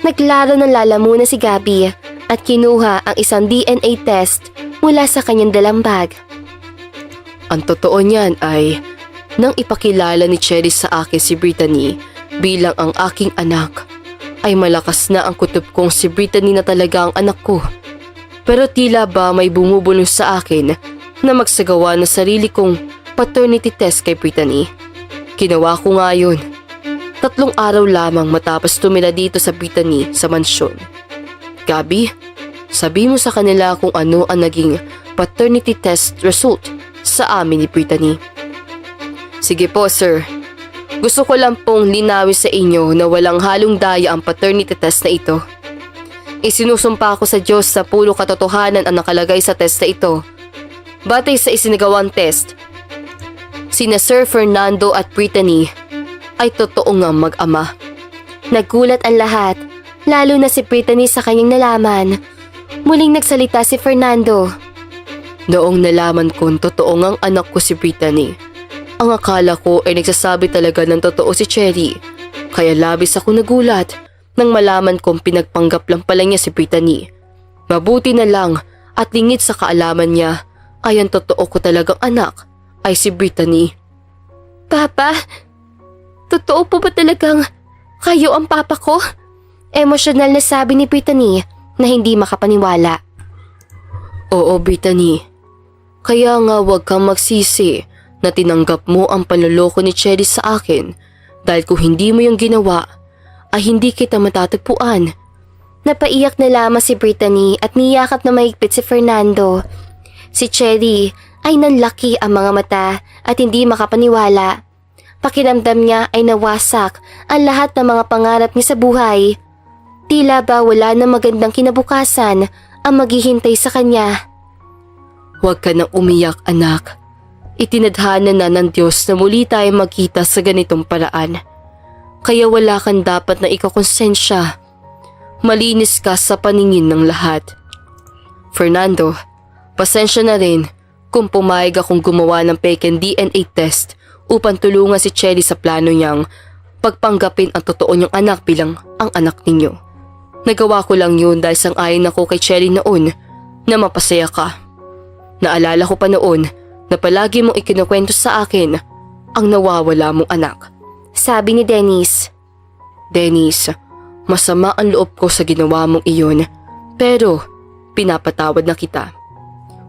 Naglaro ng lalamunan si Gabi at kinuha ang isang DNA test mula sa kanyang dalang bag. Ang totoo niyan ay nang ipakilala ni Cherry sa akin si Brittany bilang ang aking anak, ay malakas na ang kutob kong si Brittany na talaga ang anak ko. Pero tila ba may bumubulong sa akin na magsagawa ng sarili kong paternity test kay Brittany. Ginawa ko nga yun. 3 araw lamang matapos tumira dito sa Brittany sa mansyon. Gabi, sabi mo sa kanila kung ano ang naging paternity test result sa amin ni Brittany. Sige po, sir. Gusto ko lang pong linawin sa inyo na walang halong daya ang paternity test na ito. Isinusumpa ko sa Diyos sa puro katotohanan ang nakalagay sa test na ito. Batay sa isinagawang test, sina Sir Fernando at Brittany ay totoo nga mag-ama. Nagulat ang lahat, lalo na si Brittany sa kanyang nalaman. Muling nagsalita si Fernando. Noong nalaman kong totoo ngang anak ko si Brittany, ang akala ko ay nagsasabi talaga ng totoo si Cherry. Kaya labis ako nagulat nang malaman kong pinagpanggap lang pala niya si Brittany. Mabuti na lang at lingid sa kaalaman niya ay ang totoo ko talagang anak ay si Brittany. Papa, totoo po ba talagang kayo ang papa ko? Emosyonal na sabi ni Brittany na hindi makapaniwala. Oo, Brittany. Kaya nga huwag kang magsisi na tinanggap mo ang panloloko ni Cherry sa akin dahil kung hindi mo yung ginawa ay hindi kita matatagpuan. Napaiyak na lamang si Brittany at niyakap na mahigpit si Fernando. Si Cherry ay nanlaki ang mga mata at hindi makapaniwala. Pakiramdam niya ay nawasak ang lahat ng mga pangarap niya sa buhay. Tila ba wala na magandang kinabukasan ang maghihintay sa kanya. Huwag ka nang umiyak, anak. Itinadhana na ng Diyos na muli tayo magkita sa ganitong paraan. Kaya wala kang dapat na ikakonsensya. Malinis ka sa paningin ng lahat. Fernando, pasensya na rin kung pumayag akong gumawa ng fake DNA test upang tulungan si Cherry sa plano niyang pagpanggapin ang totoo niyang anak bilang ang anak ninyo. Nagawa ko lang yun dahil sang-ayon ako kay Cherry noon na mapasaya ka. Naalala ko pa noon na palagi mong ikinukwento sa akin ang nawawala mong anak. Sabi ni Dennis. Dennis, masama ang loob ko sa ginawa mong iyon pero pinapatawad na kita.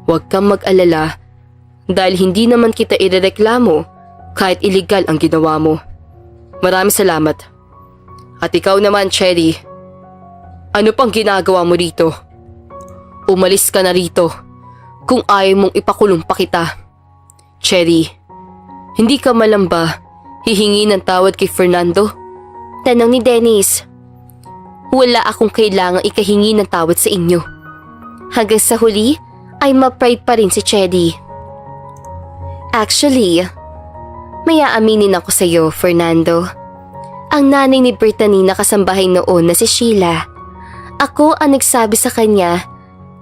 Huwag kang mag-alala dahil hindi naman kita irereklamo kahit illegal ang ginawa mo. Maraming salamat. At ikaw naman, Cherry, ano pang ginagawa mo dito? Umalis ka na rito kung ayaw mong ipakulong pa kita. Cherry, hindi ka malamba hihingi ng tawad kay Fernando? Tanong ni Dennis. Wala akong kailangang ikahingi ng tawad sa inyo. Hanggang sa huli ay ma-pride pa rin si Cherry. Actually, may aaminin ako sa iyo, Fernando. Ang nanay ni Brittany na kasambahay noon na si Sheila. Ako ang nagsabi sa kanya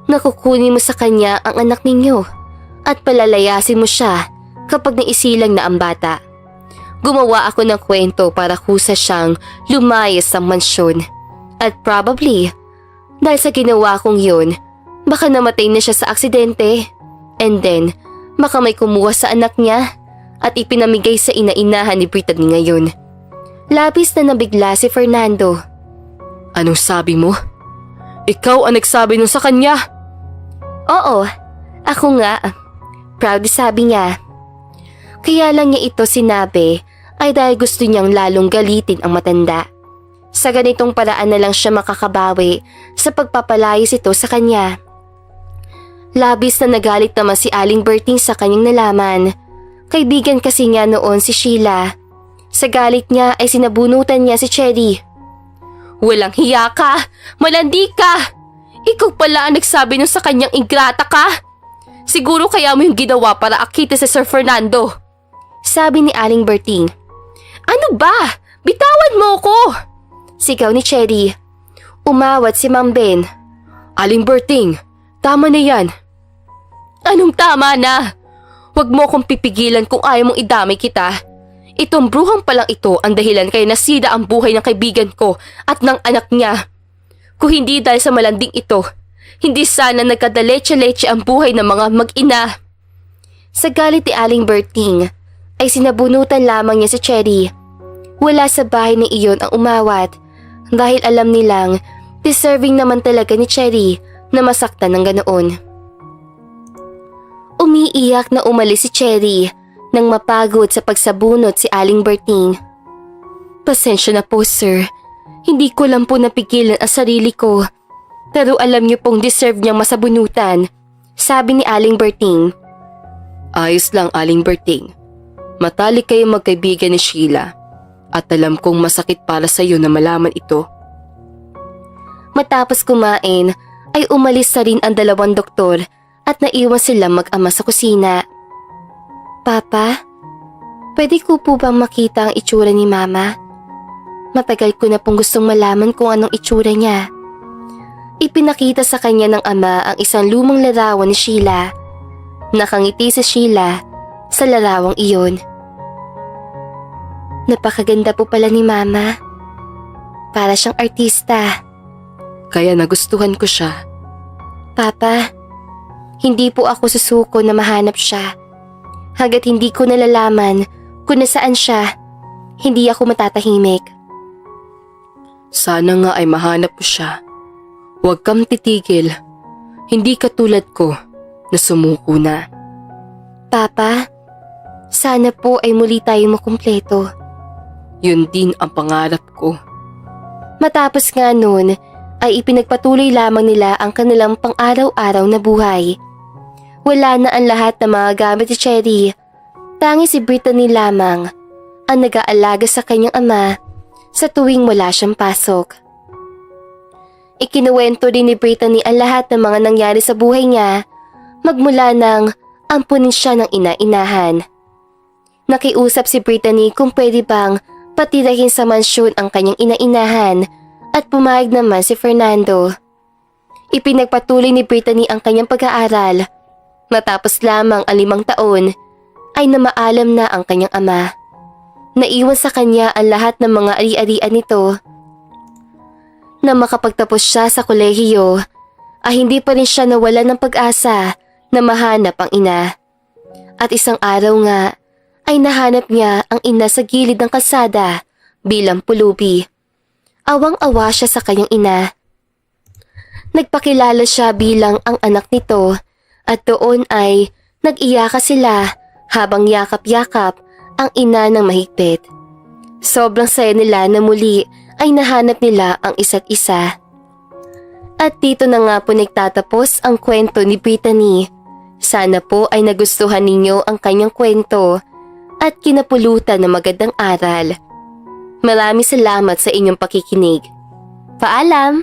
na kukunin mo sa kanya ang anak ninyo at palalayasin mo siya kapag naisilang na ang bata. Gumawa ako ng kwento para kusa siyang lumayas sa mansyon. At probably, dahil sa ginawa kong yun, baka namatay na siya sa aksidente. And then, baka may kumuha sa anak niya at ipinamigay sa ina-inahan ni Brittany ngayon. Labis na nabigla si Fernando. Anong sabi mo? Ikaw ang nagsabi nun sa kanya? Oo, ako nga. Proud sabi niya. Kaya lang niya ito sinabi ay dahil gusto niyang lalong galitin ang matanda. Sa ganitong paraan na lang siya makakabawi sa pagpapalayas ito sa kanya. Labis na nagalit naman si Aling Berting sa kanyang nalaman. Kaibigan kasi niya noon si Sheila. Sa galit niya ay sinabunutan niya si Cherry. Walang hiya ka! Malandi ka! Ikaw pala ang nagsabi nun sa kanyang ingrata ka! Siguro kaya mo yung ginawa para akita sa Sir Fernando. Sabi ni Aling Berting. Ano ba? Bitawan mo ko! Sigaw ni Cherry. Umawat si Ma'am Ben. Aling Berting, tama na yan. Anong tama na? Huwag mo akong pipigilan kung ayaw mong idamay kita. Itong bruhang palang ito ang dahilan kaya nasira ang buhay ng kaibigan ko at ng anak niya. Kung hindi dahil sa malanding ito, hindi sana nagkadaleche-leche ang buhay ng mga mag-ina. Sa galit ni Aling Berting, ay sinabunutan lamang niya si Cherry. Wala sa bahay ni iyon ang umawat dahil alam nilang deserving naman talaga ni Cherry na masaktan ng ganoon. Umiiyak na umalis si Cherry nang mapagod sa pagsabunot si Aling Berting. Pasensya na po sir, hindi ko lang po napigilan ang sarili ko. Pero alam niyo pong deserve niyang masabunutan, sabi ni Aling Berting. Ayos lang Aling Berting, matalik kayo magkaibigan ni Sheila at alam kong masakit para sa iyo na malaman ito. Matapos kumain ay umalis na rin ang dalawang doktor at naiwan silang mag-ama sa kusina. Papa, pwede ko po bang makita ang itsura ni Mama? Matagal ko na pong gustong malaman kung anong itsura niya. Ipinakita sa kanya ng ama ang isang lumang larawan ni Sheila. Nakangiti si Sheila sa larawang iyon. Napakaganda po pala ni Mama. Para siyang artista. Kaya nagustuhan ko siya. Papa, hindi po ako susuko na mahanap siya. Hanggat hindi ko nalalaman kung nasaan siya, hindi ako matatahimik. Sana nga ay mahanap mo siya. Huwag kang titigil. Hindi katulad ko na sumuko na. Papa, sana po ay muli tayong makumpleto. Yun din ang pangarap ko. Matapos nga noon, ay ipinagpatuloy lamang nila ang kanilang pang-araw-araw na buhay. Wala na ang lahat ng mga gamit ni Cherry. Tanging si Brittany lamang ang nag-aalaga sa kanyang ama sa tuwing wala siyang pasok. Ikinuwento din ni Brittany ang lahat ng mga nangyari sa buhay niya magmula nang ampunin siya ng ina-inahan. Nakiusap si Brittany kung pwede bang patirahin sa mansyon ang kanyang ina-inahan at pumayag naman si Fernando. Ipinagpatuloy ni Brittany ang kanyang pag-aaral. Matapos lamang ang 5 taon ay namaalam na ang kanyang ama. Naiwan sa kanya ang lahat ng mga ari-arian nito. Na makapagtapos siya sa kolehiyo ay hindi pa rin siya nawala ng pag-asa na mahanap ang ina. At isang araw nga ay nahanap niya ang ina sa gilid ng kalsada bilang pulubi. Awang-awa siya sa kanyang ina. Nagpakilala siya bilang ang anak nito at doon ay nag-iyaka sila habang yakap-yakap ang ina ng mahigpit. Sobrang saya nila na muli ay nahanap nila ang isa't isa. At dito na nga po nagtatapos ang kwento ni Brittany. Sana po ay nagustuhan ninyo ang kanyang kwento at kinapulutan ng magandang aral. Maraming salamat sa inyong pakikinig. Paalam!